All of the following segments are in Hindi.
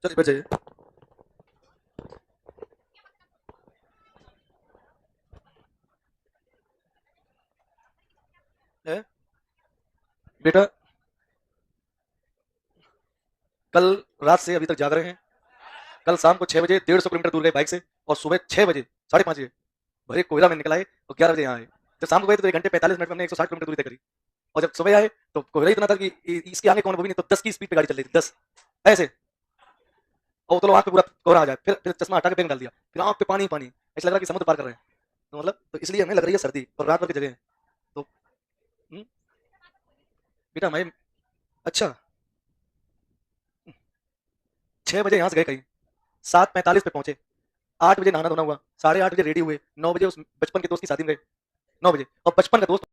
चलिए बैठ जाइए। है? बेटा कल रात से अभी तक जाग रहे हैं। कल शाम को 6 बजे 150 किलोमीटर दूर गए बाइक से, और सुबह 6 बजे 5:30 बजे भरे कोयला में निकल आए और 11 बजे यहाँ आए। जब शाम को गए तो 1 घंटे 45 मिनट में हमने 160 किलोमीटर दूरी तय करी। और जब सुबह आए तो कोयला इतना था कि इसके आगे कौन वो भी नहीं, तो 10 की स्पीड पे गाड़ी चल रही थी, 10 ऐसे। और तो आँख पे पूरा कोहरा आ जाए, फिर चश्मा हटा के बैग डाल दिया, फिर आँख पे पानी पानी, ऐसा लग रहा है कि समुद्र पार कर रहे हैं। तो मतलब तो इसलिए हमें लग रही है सर्दी, और रात भर की जगह है। तो बेटा मैं अच्छा 6 बजे यहाँ से गए कहीं, 7:45 पे पहुंचे, 8 बजे नहाना धोना हुआ, 8:30 बजे रेडी हुए, 9 बजे उस बचपन के दोस्त की शादी में गए, 9 बजे, और बचपन का दोस्त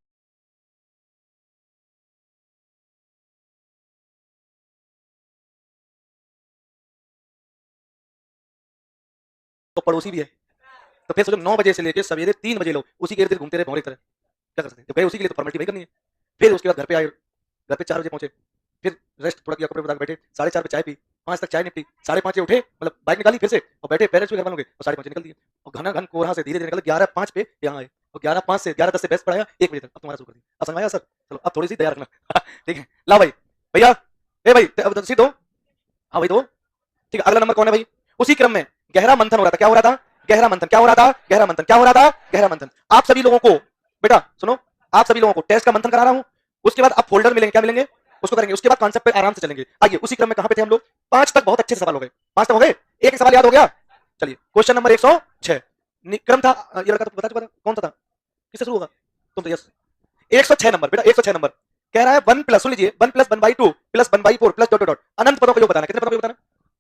तो पड़ोसी भी है। तो फिर सोचो 9 बजे से लेके सवेरे 3 बजे लोग उसी के इर्द गिर्द घूमते रहे भौरे की तरह। क्या कर सकते हैं, जब गए उसी के लिए तो फॉर्मेलिटी वही करनी है। फिर उसके बाद घर पे आए, घर पे 4 बजे पहुंचे, फिर रेस्ट थोड़ा किया, कपड़े बदल के बैठे, 4:30 पे चाय पी, 5 तक चाय निपटी, 5:30 बजे उठे, मतलब बाइक निकाली फिर से और बैठे, पेरेंट्स भी घर वालों के, और 5:30 निकल दिए। और घना घन कोहरा से धीरे धीरे निकल 11:05 पे यहाँ आए, और 11:05 से 11:10 से बेस्ट पढ़ाया 1 बजे तक। अब तुम्हारा शुरू कर दिया। अब समझ आया सर? चलो अब थोड़ी सी तैयार रखना। ठीक है, ला भाई, भैया, ए भाई अब सीट दो। हाँ भाई दो। ठीक है, अगला नंबर कौन है भाई? उसी क्रम में गहरा मंथन हो रहा था। क्या हो रहा था? गहरा मंथन। क्या हो रहा था? गहरा मंथन। क्या हो रहा था? गहरा मंथन। आप सभी लोगों को, बेटा सुनो, आप सभी लोगों को टेस्ट का मंथन करा रहा हूं। उसके बाद आप फोल्डर मिलेंगे, क्या मिलेंगे उसको करेंगे। उसके बाद कॉन्सेप्ट पे आराम से चलेंगे। आइए, उसी क्रम में कहां पे थे हम लोग? 5 तक बहुत अच्छे से सवाल हो गए। 5 तक हो गए, एक सवाल याद हो गया। चलिए, क्वेश्चन नंबर 106 क्रम था। ये लड़का तो बता चुका था कौन सा था, किससे शुरू होगा? तुम तो यस। 106 नंबर बेटा, 106 नंबर कह रहा है 1 प्लस, सुन लीजिए, 1 plus 1/2 plus 1/4 plus dot dot dot अनंत पदों का योग बताना। कितने पदों का योग बताना?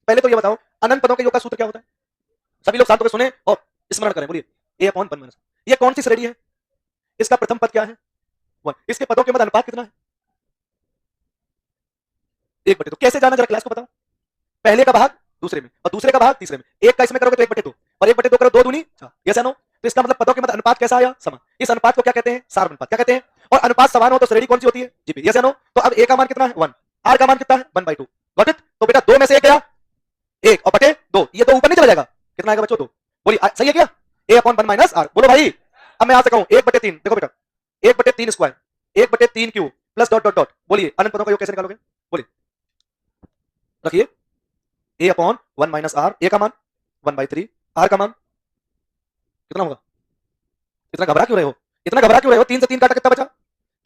पहले तो ये बताओ, अनंत पदों के योग का सूत्र क्या होता है? सभी लोग शांत होकर सुने और स्मरण करें। बोलिए, a/1 ये कौन सी श्रेणी है? इसका प्रथम पद क्या है? 1। इसके पदों के मध्य अनुपात कितना है? 1/2। कैसे जाना, जरा क्लास को बताओ। पहले का भाग दूसरे में, और दूसरे का भाग तीसरे में। एक का इसमें करोगे तो 1/2, और 1/2 करो 2 दूनी 4। यस या नो? तो इसका मतलब पदों के मध्य अनुपात कैसा आया? समान। इस अनुपात को क्या कहते हैं? सार अनुपात। क्या कहते हैं? और अनुपात समान हो तो श्रेणी कौन सी होती है? जीपी। यस या नो? तो अब ए का मान कितना है? 1। आर का मान कितना है? 1/2। Got it? तो बेटा 2 में से 1 गया, 1 और बटे 2, ये तो ऊपर नहीं चला जाएगा। कितना आएगा बच्चों? 2। बोलिए सही है क्या? a/1 are. बोलो भाई, अब मैं यहां से कहूं 1/3। देखो बेटा, 1/3 square, 1/3 cube plus dot dot dot. बोलिए अनंत पदों का योग कैसे निकालोगे? बोलिए, रखिए a/1 आर। ए का मान 1/3, आर का मान कितना होगा? इतना घबरा क्यों रहे हो? इतना घबरा क्यों रहे हो? 3 से 3 काटा कितना बचा?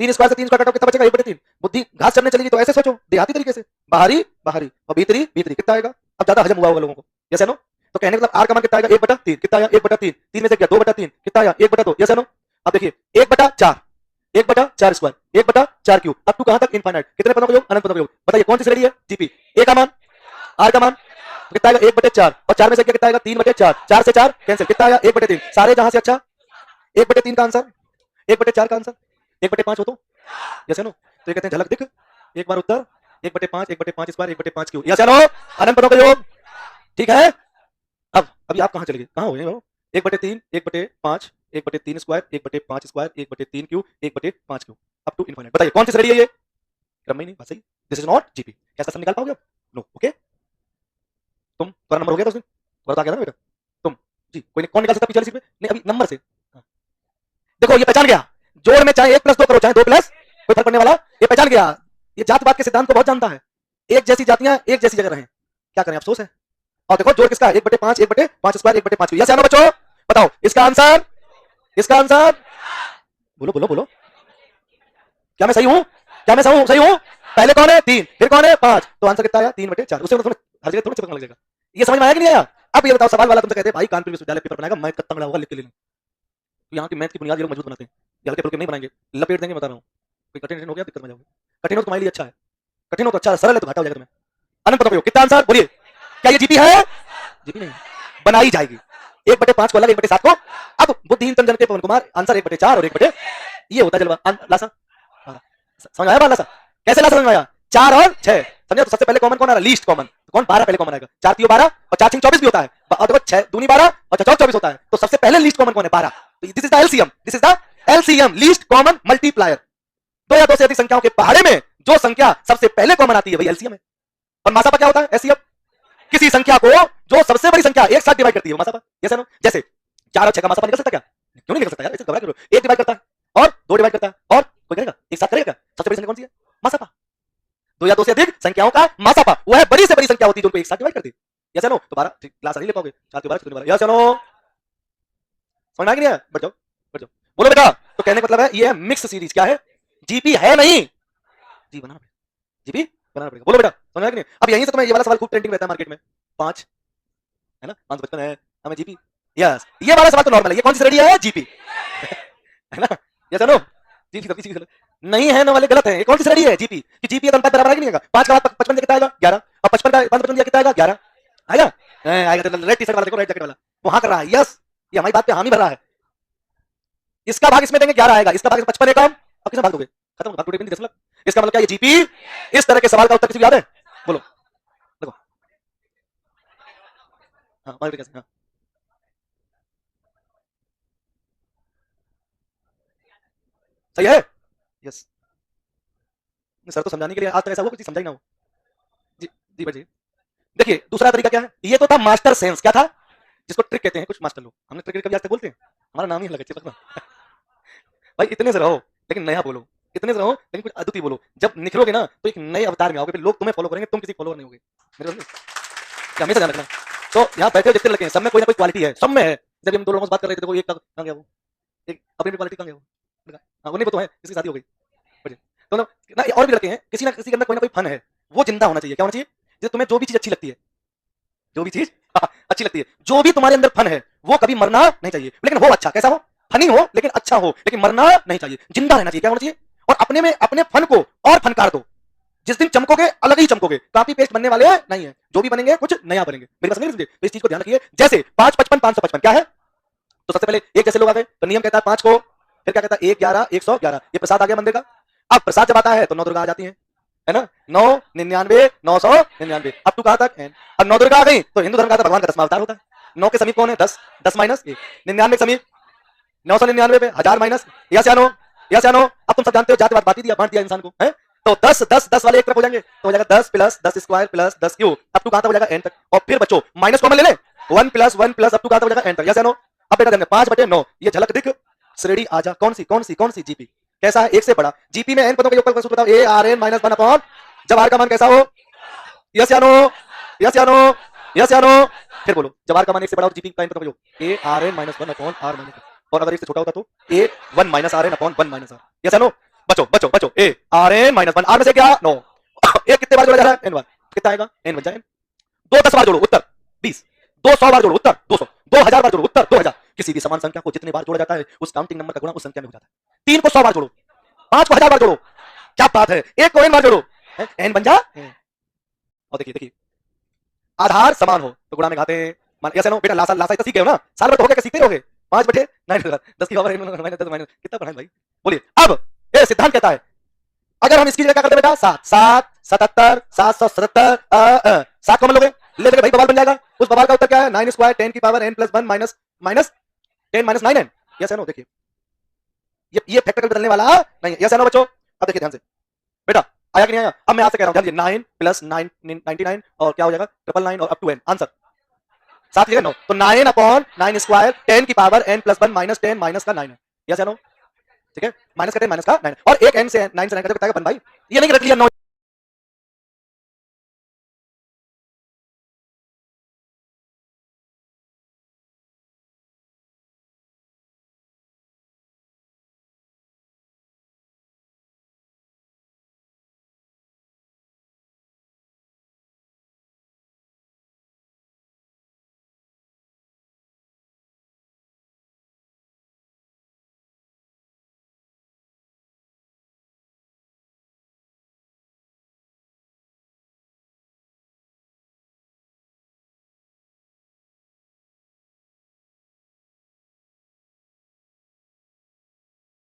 3 स्क्वायर से 3 स्क्वायर काटो कितना बचेगा? 1/3। बुद्धि घास चढ़ने चलेगी तो ऐसे सोचो, देहाती तरीके से, बाहरी बाहरी और भीतरी भीतरी। कितना आएगा? अब ज्यादा हजम हुआ होगा लोगों को। यस या नो? तो कहने का मतलब आर का मान कितना आएगा? 1/3। कितना आया? 1/3। 3 में से क्या? 2/3। कितना आया? 1/2। यस या नो? अब देखिए 1/4, 1/4 स्क्वायर, 1/4 क्यूब, अप टू कहां तक? इनफाइनाइट। कितने पदों का योग? अनंत पदों का योग। बताइए कौन सी श्रेणी है? जीपी। ए का मान, आर का मान कितना आएगा? 1/4, और 4 में से क्या कितना आएगा? 3/4। 4 से 4 कैंसिल, कितना आया? 1/3। सारे जहां से अच्छा 1/3 का आंसर, 1/4 का आंसर 1/5 हो तो यस या नो? तो ये कहते हैं झलक दिख, एक बार उत्तर, 1/5, 1/5 स्क्वायर, 1/5 क्यूब। यस या नो? अनंत पदों का योग। ठीक है? अब अभी आप कहां चले गए? कहां हो गए? 1/3, 1/5, 1/3 square, 1/5 square, 1/3 cube, 1/5 cube, up to infinite. बताइए कौन सी श्रेणी है ये? क्रम में नहीं, बात सही। This is not GP. कैसा सम निकाल पाओगे आप? नो। ओके, तुम तुम्हारा नंबर हो गया था उस दिन, बता गया ना बेटा तुम जी। कोई कौन निकाल सकता पीछे वाली सीट पे? नहीं, अभी नंबर से। हाँ। देखो ये पहचान गया, जोड़ में चाहे 1+2 करो, चाहे 2+, कोई फर्क पड़ने वाला, ये पहचान गया। ये जात पात के सिद्धांत को बहुत जानता है। एक जैसी जातियां एक जैसी जगह रहें, क्या करें, अफसोस है। और देखो जोड़ किसका? 1/5, 1/5 स्क्वायर, 1/5 क्यूब। यस या नो बच्चों? बताओ इसका आंसर, इसका आंसर बोलो बोलो बोलो। क्या मैं सही हूं? क्या मैं सही हूं? पहले कौन है? 3, फिर कौन है? 5, तो आंसर कितना आया? 3/4। उससे थोड़ा हर जगह थोड़ा चिपकने लग जाएगा। ये समझ में आया कि नहीं आया? अब ये बताओ, सवाल वाला तुमसे कहते हैं भाई कानपुर विश्वविद्यालय पेपर बनाएगा, मैथ का तंगड़ा होगा, लिख के ले लें। तो यहाँ की मैथ की बुनियाद ये लोग मजबूत बनाते हैं, ये हल्के फुल्के नहीं बनाएंगे, लपेट देंगे। बता रहा हूँ, कोई कठिन हो गया दिक्कत में जाओगे। कठिन हो तो तुम्हारे लिए अच्छा है, कठिन हो तो अच्छा, सरल है तो घाटा हो जाएगा तुम्हें। अनंत पदों का योग। कितना आंसर? बोलिए, क्या ये जीपी है? जीपी नहीं, बनाई जाएगी। 1/5 को अलग, 1/7 को। अब बुद्धिहीन तंजन के पवन कुमार आंसर 1/4 और 1/, ये होता है जलवा। लासा समझ आया? लासा कैसे लासा समझ आया? 4 और 6 समझे? तो सबसे पहले कॉमन कौन आ रहा है? Least common. तो कौन? 12 पहले कॉमन आएगा। 4 3 12 और 4 6 24 भी होता है। और देखो 6 दूनी 12 और 4 24 होता है। तो सबसे पहले लीस्ट कॉमन कौन है? 12। तो this is the LCM, this is the LCM, least common multiplier. दो या दो से अधिक संख्याओं के पहाड़े में जो संख्या सबसे पहले कॉमन आती है वही एलसीएम है। और मासा पर क्या होता है? एचसीएफ। किसी संख्या को जो सबसे बड़ी संख्या एक साथ डिवाइड करती है मासापा, यस नो। जैसे 4 और 6 का मासापा निकल सकता क्या? क्यों नहीं निकल सकता यार, ऐसे घबरा क्यों? एक डिवाइड करता है और दो डिवाइड करता है और कोई करेगा, एक साथ करेगा क्या? सबसे बड़ी संख्या कौन सी है? मासापा। दो या दो से अधिक संख्याओं का मासापा वह बड़ी से बड़ी संख्या होती है जो उनको एक साथ डिवाइड करती है, यस नो। दोबारा क्लास नहीं ले पाओगे, 4 के 12 यस नो, समझ में आ गया? बढ़ जाओ बढ़ जाओ, बोलो बेटा। तो कहने का मतलब है ये है मिक्स सीरीज, क्या है? जीपी है नहीं, जी बनाना पड़ेगा, जीपी बनाना पड़ेगा। बोलो बेटा, समझ में आ गया नहीं? अब यहीं से तुम्हें ये वाला सवाल खूब ट्रेंडिंग रहता है मार्केट में, 5 है ना, 555 है, हमें जीपी, यस। ये वाला सवाल तो नॉर्मल है, ये कौन सी रेडी है? जीपी है ना, यस नो। जीपी कभी गलत नहीं है ना, वाले गलत है। ये कौन सी रेडी है? जीपी। कि जीपी का अनुपात बराबर है कि नहीं आएगा? 5 का 55 कितना आएगा? 11। और 55 का 55 कितना आएगा? 11 आएगा। आएगा। तो रेड टी शर्ट वाला देखो, रेड जैकेट वाला वहां कर रहा है, यस। ये हमारी बात पे हामी भर रहा है। इसका भाग इसमें देंगे 11 आएगा, इसका भाग 55 है कम, अब किसमें भाग दोगे? खत्म, भाग टूटे 10 लाख। इसका मतलब क्या ये जीपी? इस तरह के सवाल का उत्तर किसी को याद है? बोलो देखो। हाँ मल्टीप्लिकेशन, हाँ सही है, यस। सर तो समझाने के लिए आज तक ऐसा हुआ कुछ समझा ही ना हो। जी जी भाई। देखिए दूसरा तरीका क्या है, ये तो था मास्टर सेंस, क्या था? जिसको ट्रिक कहते हैं कुछ मास्टर लोग, हमने ट्रिक कभी आज तक बोलते हैं? हमारा नाम ही अलग है, भाई इतने से रहो लेकिन नया बोलो, इतने से रहो लेकिन कुछ अद्वितीय बोलो। जब निखरोगे ना तो एक नए अवतार में आओगे, फिर लोग तुम्हें फॉलो करेंगे, तुम किसी फॉलोअर नहीं होगे। मेरे समझे? ये हमेशा ध्यान रखना। तो यहाँ बैठे हुए जितने लड़के हैं सब में कोई ना कोई क्वालिटी है, सब में है। जब हम दो लोगों से बात कर रहे थे, देखो एक कहाँ गया वो, एक अपनी क्वालिटी कहाँ गया वो? हाँ वो नहीं, वो तो है, इसकी शादी हो गई। बढ़िया। तो ना और भी लड़के हैं, किसी ना किसी के अंदर कोई ना कोई फन है, वो जिंदा होना चाहिए। क्या होना चाहिए? जैसे तुम्हें जो भी चीज अच्छी लगती है, जो भी चीज अच्छी लगती है, जो भी तुम्हारे अंदर फन है, वो कभी मरना नहीं चाहिए। लेकिन हो अच्छा, कैसा हो? फनी हो लेकिन अच्छा हो, लेकिन मरना नहीं चाहिए, जिंदा रहना चाहिए। क्या होना चाहिए? और अपने में अपने फन को और फनकार दो। जिस दिन चमकोगे अलग ही चमकोगे, कॉपी पेस्ट बनने वाले नहीं है। जो भी बनेंगे कुछ नया बनेंगे। मेरी बात समझे? इस चीज को ध्यान रखिए। जैसे 5 55 555 क्या है? तो सबसे पहले एक जैसे लोग आ गए तो नियम कहता है 5 को, फिर क्या कहता है 1 11 111, ये प्रसाद आ गया मंदिर का। अब प्रसाद जब आता है तो 9 दुर्गा आ जाती है ना, 9 99 999, अब तू कहां तक? अब 9 दुर्गा आ गई तो हिंदू धर्म का भगवान का 10वां अवतार होता है। 9 के समीप कौन है? 10, 10 माइनस 1, 99 के समीप 999 पे 1000 माइनस, यस या नो? यस या नो? अब तुम सब जानते हो जातिवाद बांट दिया, बांट दिया इंसान को, है? तो 10 10 10 वाले एक तरफ हो जाएंगे तो हो जाएगा 10 प्लस 10 स्क्वायर प्लस 10 क्यूब, अब तू कहां तक हो जाएगा? एन तक। और फिर बच्चों माइनस कॉमन ले ले, 1 प्लस 1 प्लस, अब तू कहां तक हो जाएगा? एन तक, यस या नो? अब बेटा ध्यान 5/9, ये झलक दिख श्रेणी आजा, कौन सी कौन सी कौन सी? जीपी। कैसा है? एक से बड़ा। जीपी में एन पदों का योगफल का सूत्र बताओ, a r n minus 1 upon, जब आर का मान कैसा हो? यस या नो? यस या नो? यस या नो? फिर बोलो, जब आर का मान एक से बड़ा हो जीपी का एन पदों का योग, a r n minus 1 upon r minus, और अगर एक से छोटा होता तो a 1 minus r n upon 1 minus r, yes या नो? बचो बचो बचो, a r n minus 1, r में से क्या? 9, एक कितने बार जोड़ा जा रहा है? एन बार, कितना आएगा? एन बन जाए। 2 10 बार जोड़ो उत्तर 20, 2 100 बार जोड़ो उत्तर 200, 2000 बार जोड़ो उत्तर 2000। किसी भी समान संख्या को जितने बार जोड़ा जाता है उस काउंटिंग नंबर का गुणा उस संख्या में हो जाता है। 3 को 100 बार जोड़ो, 5 को 1000 बार जोड़ो, क्या बात है? 1 को एन बार जोड़ो, एन बन जा। और देखिए देखिए, आधार समान हो तो गुणा में घाते, ऐसे नो बेटा, लासा लासा तो सीख गए हो ना, साल भर तो हो गया, सीखते रहोगे। 5/9 10 की पावर माइनस 10 माइनस, कितना पढ़ा है भाई? बोलिए अब। ये सिद्धांत कहता है अगर हम इसकी जगह क्या करते बेटा? 7 7 77 777, 7 कॉमन लोगे, ले लेंगे भाई, बवाल बन जाएगा। उस बवाल का उत्तर क्या है? 9 स्क्वायर 10 की power n plus 1 minus minus 10 minus 9n, yes या नो? देखिए ये फैक्टर कभी बदलने वाला नहीं है, यस या नो बच्चों? अब देखिए ध्यान से बेटा, आया कि नहीं आया? अब मैं आपसे कह रहा हूं, ध्यान दीजिए, 9 प्लस 9 99 और क्या हो जाएगा? 999 और अप टू n, आंसर 7 9, तो 9 अपॉन 9 स्क्वायर 10 की power n plus 1 minus 10 minus का 9 है, यस या नो? ठीक है, माइनस का 10 माइनस का 9, और एक n से 9 से 9 का कितना बन भाई? ये नहीं रख लिया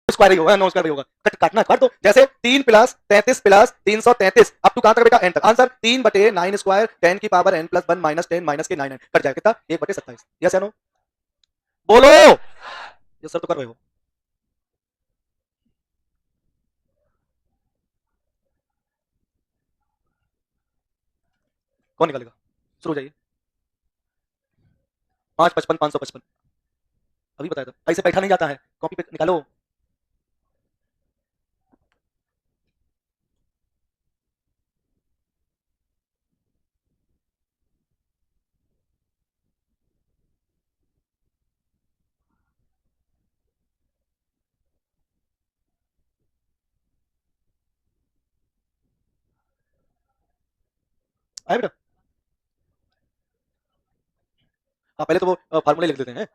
9स्क्वायर ही होगा, 9 स्क्वायर ही होगा, कट काटना काट दो। जैसे 3 प्लस 33 प्लस 333, अब तू कहां तक बेटा? n तक, आंसर 3/9 स्क्वायर 10 की power n plus 1 minus 10 minus के 9 है, कट जाएगा कितना? 1/27, यस या नो? बोलो, ये सर तो कर रहे हो। कौन निकालेगा? शुरू हो जाइए। 555 555 अभी बताया था, ऐसे बैठा नहीं जाता है, कॉपी पे निकालो। आए बेटा, हाँ पहले तो वो फार्मूले लिख देते हैं,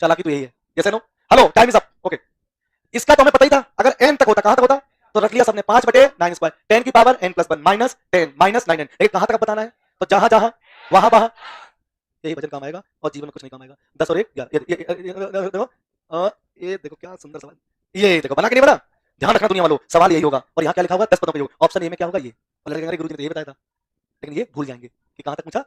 चालाकी तो यही है। जैसे no, hello time is up, okay. इसका तो हमें पता ही था, अगर n तक होता, कहां तक होता, तो रख लिया सबने 5/9 स्क्वायर, 10 की power n plus 1 minus 10 minus 9n, लेकिन कहां तक बताना है, तो जहां जहां वहां वहां, यही वजन काम आएगा और जीवन में कुछ नहीं काम आएगा। 10 और 1 11, ये देखो, ये देखो क्या सुंदर सवाल, ये देखो बना के नहीं बना, ध्यान रखना दुनिया वालों, सवाल यही होगा। और यहाँ क्या लिखा हुआ, 10 पदों का योग, ऑप्शन ए में क्या होगा, ये। और लड़के कहेंगे गुरु जी ने तो ये बताया था, लेकिन ये भूल जाएंगे कि कहां तक पूछा।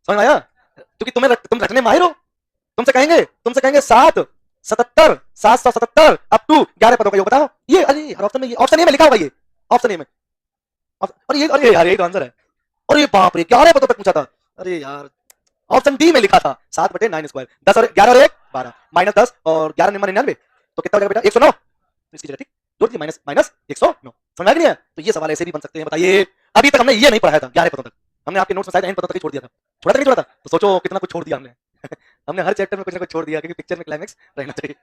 समझ में आया, क्योंकि तुम रखने माहिर हो। तुमसे कहेंगे 777 अप टू 11 पदों का योग बताओ, ये अरे यार ऑप्शन में, ये ऑप्शन ए में लिखा होगा, ये ऑप्शन ए में। अरे यार यही तो आंसर है। अरे बाप रे, 11 पदों तक पूछा था, अरे यार ऑप्शन डी में लिखा था 7/9 स्क्वायर, 10 और 11 और 1 12 माइनस 10 और 11 9 99, तो कितना हो जाएगा बेटा 109, तो इसकी जगह ठीक जोड़ दिए, माइनस माइनस 109। समझ आ गई है, तो ये सवाल ऐसे भी बन सकते हैं, बताइए। अभी तक हमने ये नहीं पढ़ाया था 11 पदों तक, हमने आपके नोट्स में शायद n पदों तक ही छोड़ दिया था, छोड़ा था नहीं छोड़ा था, तो सोचो कितना कुछ छोड़ दिया हमने। हमने हर चैप्टर में कुछ ना कुछ छोड़ दिया, क्योंकि पिक्चर में क्लाइमेक्स रहना चाहिए।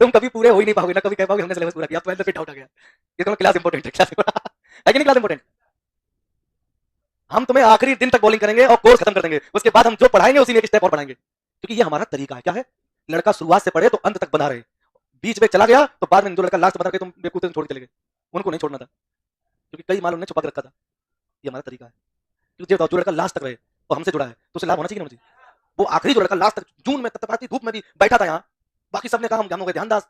तुम कभी पूरे हो ही नहीं पाओगे ना, कभी कह पाओगे हमने सिलेबस पूरा किया, तो फिर डाउट आ गया, ये क्लास इंपॉर्टेंट है, क्लास है कि नहीं, क्लास इंपॉर्टेंट। हम तुम्हें आखिरी दिन तक बॉलिंग करेंगे और कोर्स खत्म कर देंगे, उसके बाद हम जो पढ़ाएंगे उसी में एक स्टेप और बढ़ाएंगे, क्योंकि ये हमारा तरीका है। क्या है, लड़का शुरुआत से पढ़े तो अंत तक बना रहे, बीच में चला गया तो बाद में जो लड़का लास्ट बता के तुम बेवकूफ छोड़ के चले गए, उनको नहीं छोड़ना था, क्योंकि कई माल उन्होंने छुपा के रखा था। ये हमारा तरीका है, क्योंकि जो लड़का लास्ट तक रहे और हमसे जुड़ा है तो उसे लाभ होना चाहिए ना मुझे। वो आखिरी जो लड़का लास्ट तक जून में तपतपाती धूप में भी बैठा था यहाँ, बाकी सबने कहा हम हो गए ध्यानदास,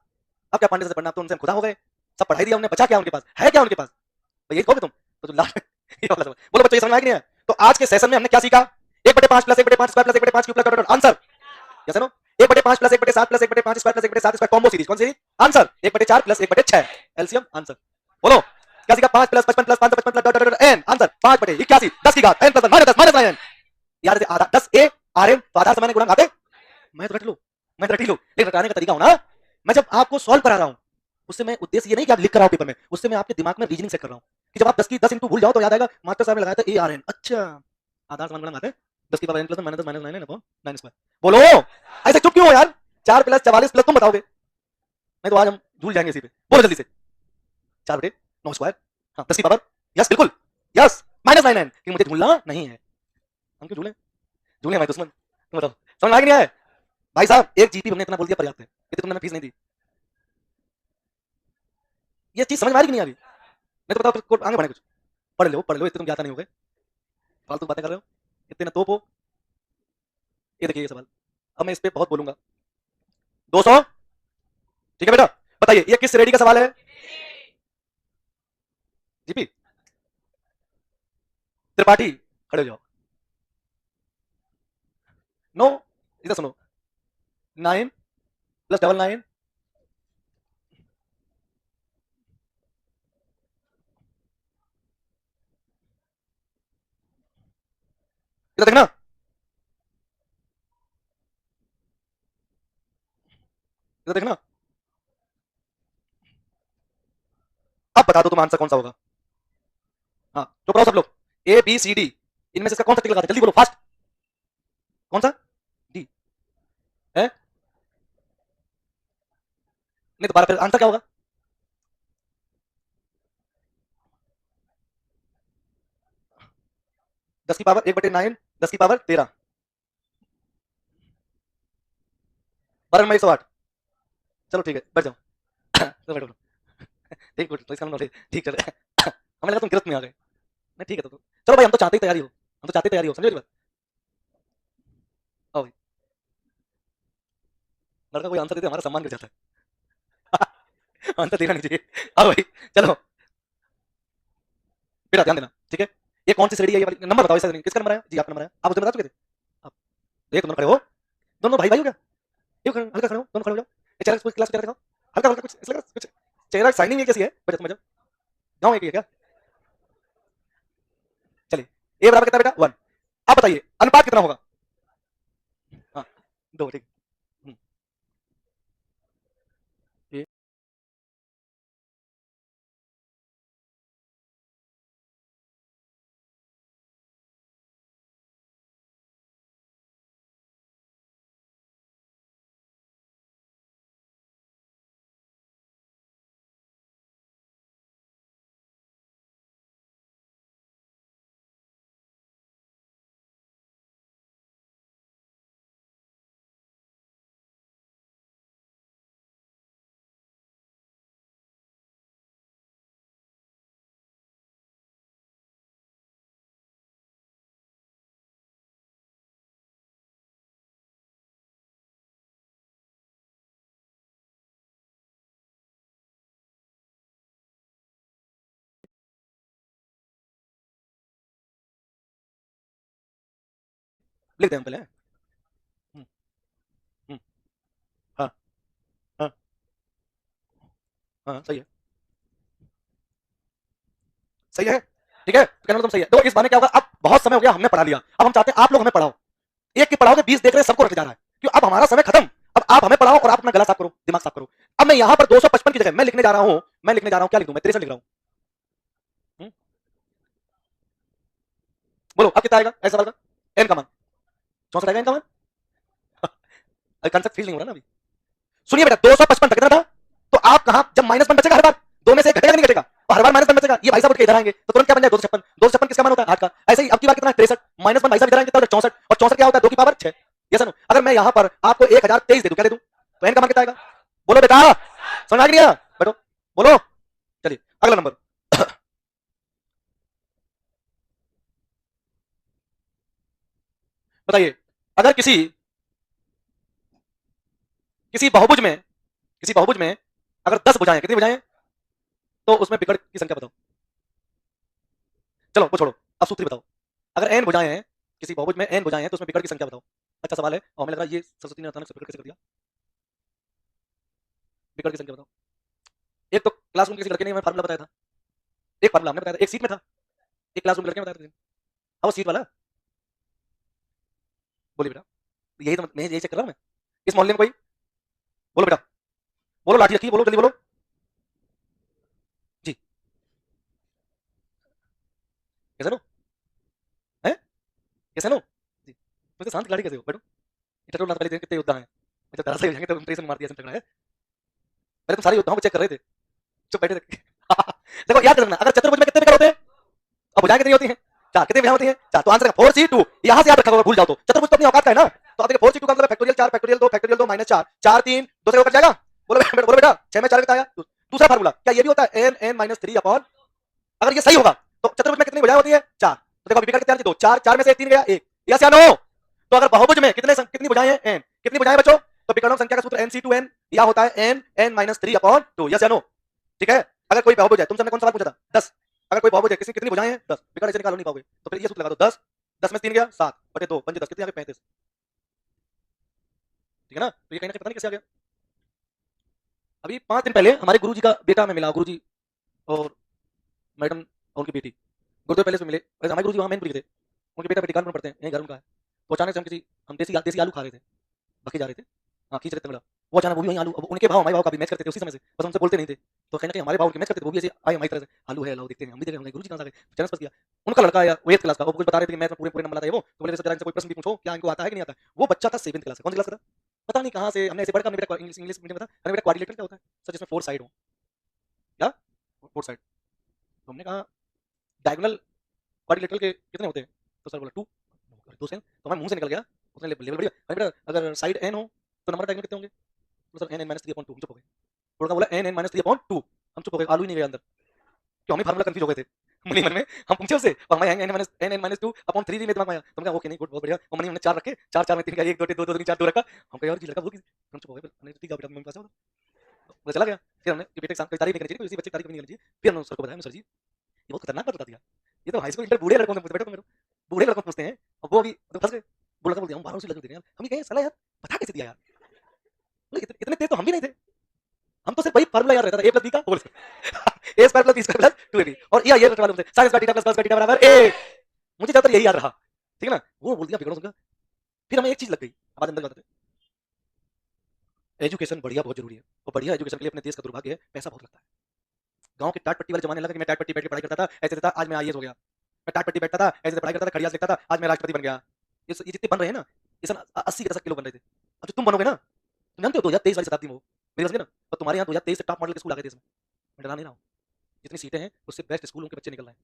अब क्या पांडे से पढ़ना, तो उनसे खुदा हो गए, सब पढ़ाई दिया हमने, बचा क्या उनके पास, है क्या उनके पास, तो यही कहोगे तुम, तो लास्ट ये वाला सवाल बोलो बच्चों, ये समझ में आया कि नहीं है। तो आज के सेशन में हमने क्या सीखा, 1/5 plus 1/5 square plus 1/5 cube plus answer, जैसे नो 1/5 plus 1/7 plus 1/5 square plus 1/7 square combo series, कौन सी आंसर 1/4 प्लस 1/6 एलसीएम आंसर। बोलो क्या सीखा, 5 plus 55 plus 555 plus n answer 5/81 10 की घात n plus minus 10 minus 9n, याद है आधा 10 ए आर एम, तो आधार से मैंने गुणा आते, मैं तो रट लूं, लेकिन रटाने का तरीका हो ना, मैं जब आपको सॉल्व करा रहा हूं, उससे मैं उद्देश्य ये नहीं कि आप लिख कर आओ पेपर में, उससे मैं आपके दिमाग में रीजनिंग सेट कर रहा हूं, कि जब आप 10 की 10 इंटू भूल जाओ तो याद आएगा मास्टर साहब ने लगाया था ए आर एन, अच्छा आधार समान गुणा आते 10 की power n plus minus 10 minus 9n upon 9 square. बोलो ऐसे चुप क्यों हो यार, 4 प्लस 44 प्लस तुम बताओगे, नहीं तो आज हम झूल जाएंगे इसी पे। बोलो जल्दी से, 4/9 स्क्वायर, हाँ 10 की पावर, यस बिल्कुल यस, माइनस 9n, कि मुझे झूलना नहीं है, हम क्यों झूले, झूले हमारे दुश्मन। तुम बताओ समझ में आ गया नहीं है भाई साहब, एक जीपी हमने इतना बोल दिया पर्याप्त है, इतने तुमने फीस नहीं दी, ये चीज समझ में आ रही कि नहीं आ रही, नहीं तो बताओ आगे बढ़े, कुछ पढ़ लो, इतने तुम ज्ञाता नहीं हो गए, फालतू बातें कर रहे हो, इतने ना तोप हो। ये देखिए ये सवाल, अब मैं इस पे बहुत बोलूंगा, 200 ठीक है बेटा, बताइए ये किस श्रेणी का सवाल है, जीपी त्रिपाठी, खड़े हो जाओ, नो इधर सुनो, 9 प्लस 99 इधर देखना, इधर देखना, अब बता दो तुम आंसर कौन सा होगा, हाँ चुप रहो सब लोग, ए बी सी डी इनमें से इसका कौन सा टिक लगाते, जल्दी बोलो फास्ट, कौन सा डी है, नहीं तो 12 फिर आंसर क्या होगा, 10 की पावर 1/9 10 की पावर 13 12 में 108, चलो ठीक है बैठ जाओ चलो बैठो, ठीक गुड, तो इसका मतलब ठीक चल रहा है, हमें लगा तुम गिरफ्त में आ गए, नहीं ठीक है, तो चलो भाई हम तो चाहते ही तैयारी हो, हम तो चाहते तैयारी हो, समझे बात, आओ भाई, लड़का कोई आंसर देते हमारा सम्मान गिर जाता है आंसर देना नहीं चाहिए, आओ भाई चलो बेटा ध्यान देना, ठीक है, ये कौन सी श्रेणी है, ये वाली नंबर बताओ, ऐसा नहीं किसका नंबर है जी, आपका नंबर है, आप उसे बता चुके थे, आप एक दोनों खड़े हो, दोनों भाई भाई हो क्या, ये हल्का खड़े हो, दोनों खड़े हो जाओ, ये चेहरा कुछ क्लास चेहरा दिखाओ, हल्का हल्का कुछ इसलिए कुछ चेहरा शाइनिंग है कैसी है, बजा तुम बजाओ, गाँव एक ही है क्या, ए बराबर कितना बेटा 1। अब बताइए अनुपात कितना होगा? हाँ 2 ठीक। ए लिख दें हम पहले। हम्म, हाँ हाँ हाँ सही है सही है ठीक है, तो कहना मतलब सही है। तो इस बारे में क्या होगा, अब बहुत समय हो गया हमने पढ़ा लिया, अब हम चाहते हैं आप लोग हमें पढ़ाओ। एक की पढ़ाओगे 20 देख रहे हैं, सबको रट जा रहा है, क्यों? अब हमारा समय खत्म, अब आप हमें पढ़ाओ और आप अपना गला साफ करो, दिमाग साफ करो। अब मैं यहां पर 255 की जगह मैं लिखने जा रहा हूं, क्या लिख दूं मैं? 63 लिख रहा हूं। बोलो अब कितना आएगा ऐसा सवाल का? एन का मान 64 आएगा, एन का मान। कंसेप्ट फील नहीं हो रहा ना अभी। सुनिए बेटा 255 का कितना था, तो आप कहां, जब -1 बचेगा हर बार, दो में से एक घटेगा नहीं घटेगा, तो हर बार -1 बचेगा, ये भाई साहब उठ के इधर आएंगे तो तुरंत क्या बन जाएगा 256। 256 किसका मान होता है 8 का। ऐसे ही अब की बार कितना है 63, -1 भाई साहब इधर आएंगे तो 64, और 64 क्या होता है 2 की पावर 6। यस नो, अगर मैं यहां पर आपको 1023 दे दूं, क्या दे दूं? तो एन का मान कितना आएगा? बोलो बेटा, समझ आ गया? बैठो बोलो। चलिए अगला नंबर बताइए, अगर किसी किसी बहुभुज में अगर 10 भुजाएं, कितनी भुजाएं? तो उसमें विकर्ण की संख्या बताओ। चलो वो छोड़ो, अब सूत्र बताओ। अगर n भुजाएं हैं, किसी बहुभुज में n भुजाएं हैं, तो उसमें विकर्ण की संख्या बताओ। अच्छा सवाल है, और हमें लग रहा है ये सरस्वती ने अचानक से विकर्ण कैसे कर दिया। विकर्ण की संख्या बताओ। एक तो क्लासरूम किसी लड़के ने हमें फार्मूला बताया था, एक फार्मूला हमने बताया था, एक सीट में था, एक क्लासरूम लड़के ने बताया था। अब वो सीट वाला बोलिए बेटा, यही तो मैं यही चेक कर रहा हूँ मैं। इस मोहल्ले में कोई, बोलो बेटा, बोलो लाठी रखी, बोलो जल्दी बोलो जी। कैसे लो है, कैसे लो जी, तुम तो शांत खिलाड़ी कैसे हो? बैठो, ये टटोल नाथ वाले दिन कितने योद्धा हैं, अच्छा तरह से हो जाएंगे तो इंप्रेशन मार दिया, लग रहा है। पहले तुम सारे योद्धाओं को चेक कर रहे थे, चुप बैठे थे। देखो याद रखना, अगर चतुर्भुज में कितने विकर्ण होते हैं? अब भुजाएं कितनी होती हैं? 4। कितनी भुजाएं होती हैं? 4। तो आंसर 4C2, यहां से याद रखा होगा, भूल जाओ तो। चतुर्भुज तो अपनी औकात का है ना, तो आप देखिए 4C2 का मतलब फैक्टोरियल 4 फैक्टोरियल 2 फैक्टोरियल 2 -4 4 3 2 से होकर जाएगा। बोलो बेटा 6 में 4 कितना आया? दूसरा फार्मूला क्या ये भी होता है, n-3 अपॉन, अगर ये सही होगा तो चतुर्भुज में कितनी भुजाएं होती है? 4। तो देखो विकर्ण कितने आती है? 2। 4 4 में से 1 3 गया 1, यस या नो? तो अगर बहुभुज में कितनी भुजाएं हैं? n। कितनी भुजाएं बच्चों? तो विकर्णों संख्या का सूत्र nc2n या होता है n-3 अपॉन 2, यस या नो? ठीक है, अगर कोई बहुभुज है, तुमसे हमने कौन सा सवाल पूछा था? 10। अगर कोई बहुभुज है, किसी कितनी भुजाएं हैं? 10। विकर्ण ऐसे निकाल नहीं पाओगे, तो फिर ये सूत्र लगा दो, 10 10 में 3 गया 7 बटे 2 पंजे 10, कितने आ गए? 35। ठीक है ना, तो ये कहीं ना कहीं पता नहीं कैसे आ गया। अभी 5 दिन पहले हमारे गुरुजी का बेटा हमें मिला, गुरुजी और मैडम और उनकी बेटी गुरुदेव पैलेस में मिले। हमारे गुरुजी वहाँ मैनपुरी थे, उनके बेटा बेटी कानपुर में पढ़ते हैं, यही घर उनका है। तो अचानक से हम देसी आलू खा रहे थे, बके जा रहे थे, हाँ खींच रहे थे मेरा, वो अचानक वो भी वहीं आलू, अब उनके भाव हमारे भाव का भी मैच करते थे उसी समय से, बस हमसे बोलते नहीं थे, तो कहीं ना कहीं हमारे भाव उनके मैच करते थे, वो भी ऐसे आए हमारी तरह से, आलू है लाओ देखते हैं, हम भी देख रहे हैं गुरुजी कहाँ से आ गए, चैनल पर किया। उनका लड़का आया वो 8th क्लास का, वो कुछ बता रहे थे कि मैथ में पूरे पूरे नंबर आता है वो, तो बोले जरा इनसे कोई प्रश्न भी पूछो क्या इनको आता है कि नहीं आता है। वो बच्चा था 7th क्लास का, कौन सी क्लास का था पता नहीं कहाँ से, हमने ऐसे पढ़ा, हमने बेटा इंग्लिश मीडियम में था, हमने बेटा क्वाड्रिलेटरल क्या होता है सर, जिसमें 4 साइड हो, क्या 4 साइड, तो हमने कहा डायगोनल क्वाड्रिलेटरल के कितने होते हैं, तो सर बोला 2 2 से, तो हमारे मुंह से निकल गया, उसने लेवल बढ़िया, अरे बेटा अगर साइड n हो तो नंबर डायगोनल कितने होंगे, तो सर n-3/2, चुप हो गए। थोड़ा बोला n-3/2, हम चुप हो गए, आलू ही नहीं गया अंदर, क्यों हमें फार्मूला कंफ्यूज हो गए थे। मनी मन में हम पूछे उससे, और हमारे n-2/3 में दिमाग में आया, तो हमने कहा ओके नहीं गुड बहुत बढ़िया, और मनी हमने 4 रखे, 4 4 में 3 का 1 2 2 2 3 4 2 रखा, हम कहे यार जी लड़का भूल गया, हम चुप हो गए, हमने ठीक है बेटा मेरे पास आओ, वो चला गया। फिर हमने कि बेटे एग्जाम की तारीफ नहीं करनी चाहिए, इसी बच्चे की तारीफ नहीं करनी चाहिए। फिर हमने सर को बताया, सर जी ये बहुत खतरनाक बात बता दिया, ये तो हाई स्कूल इंटर बूढ़े लड़कों से पूछते, बेटा तुम बूढ़े लड़कों पूछते हैं, और वो अभी तो फंस गए, बोला बोलते हम 12 से लगे थे यार, हम कहे साला यार बता कैसे दिया यार, इतने तेज तो हम भी नहीं थे, हम तो सिर्फ वही फार्मूला याद रहता था, a प्लस b का whole a square plus b square plus 2ab, और ये रटवा लेते sine square theta plus cos square theta बराबर a, मुझे ज्यादातर यही याद रहा, ठीक है ना, वो बोल दिया बिगड़ो समझा। फिर हमें एक चीज लग गई, हमारे अंदर बात है, एजुकेशन बढ़िया बहुत जरूरी है, और बढ़िया एजुकेशन के लिए अपने देश का दुर्भाग्य है पैसा बहुत लगता है। गांव के टाट पट्टी वाले जमाने लगा कि मैं टाट पट्टी बैठ के पढ़ाई करता था, ऐसे था, आज मैं आईएएस हो गया। मैं टाट पट्टी बैठता था, ऐसे पढ़ाई करता था, खड़िया से लिखता था, आज मैं राष्ट्रपति बन गया। ये जितने बन रहे हैं ना, ये सन 80 के दशक के लोग बन रहे थे। अब जो तुम बनोगे ना, तुम जानते हो 2023 वाली शताब्दी में हो, मेरी समझे ना, और तुम्हारे यहाँ 2023 से टॉप मॉडल के स्कूल आ गए देश में। मैं डरा नहीं रहा हूँ, जितनी सीटें हैं उससे बेस्ट स्कूलों के बच्चे निकल रहे हैं।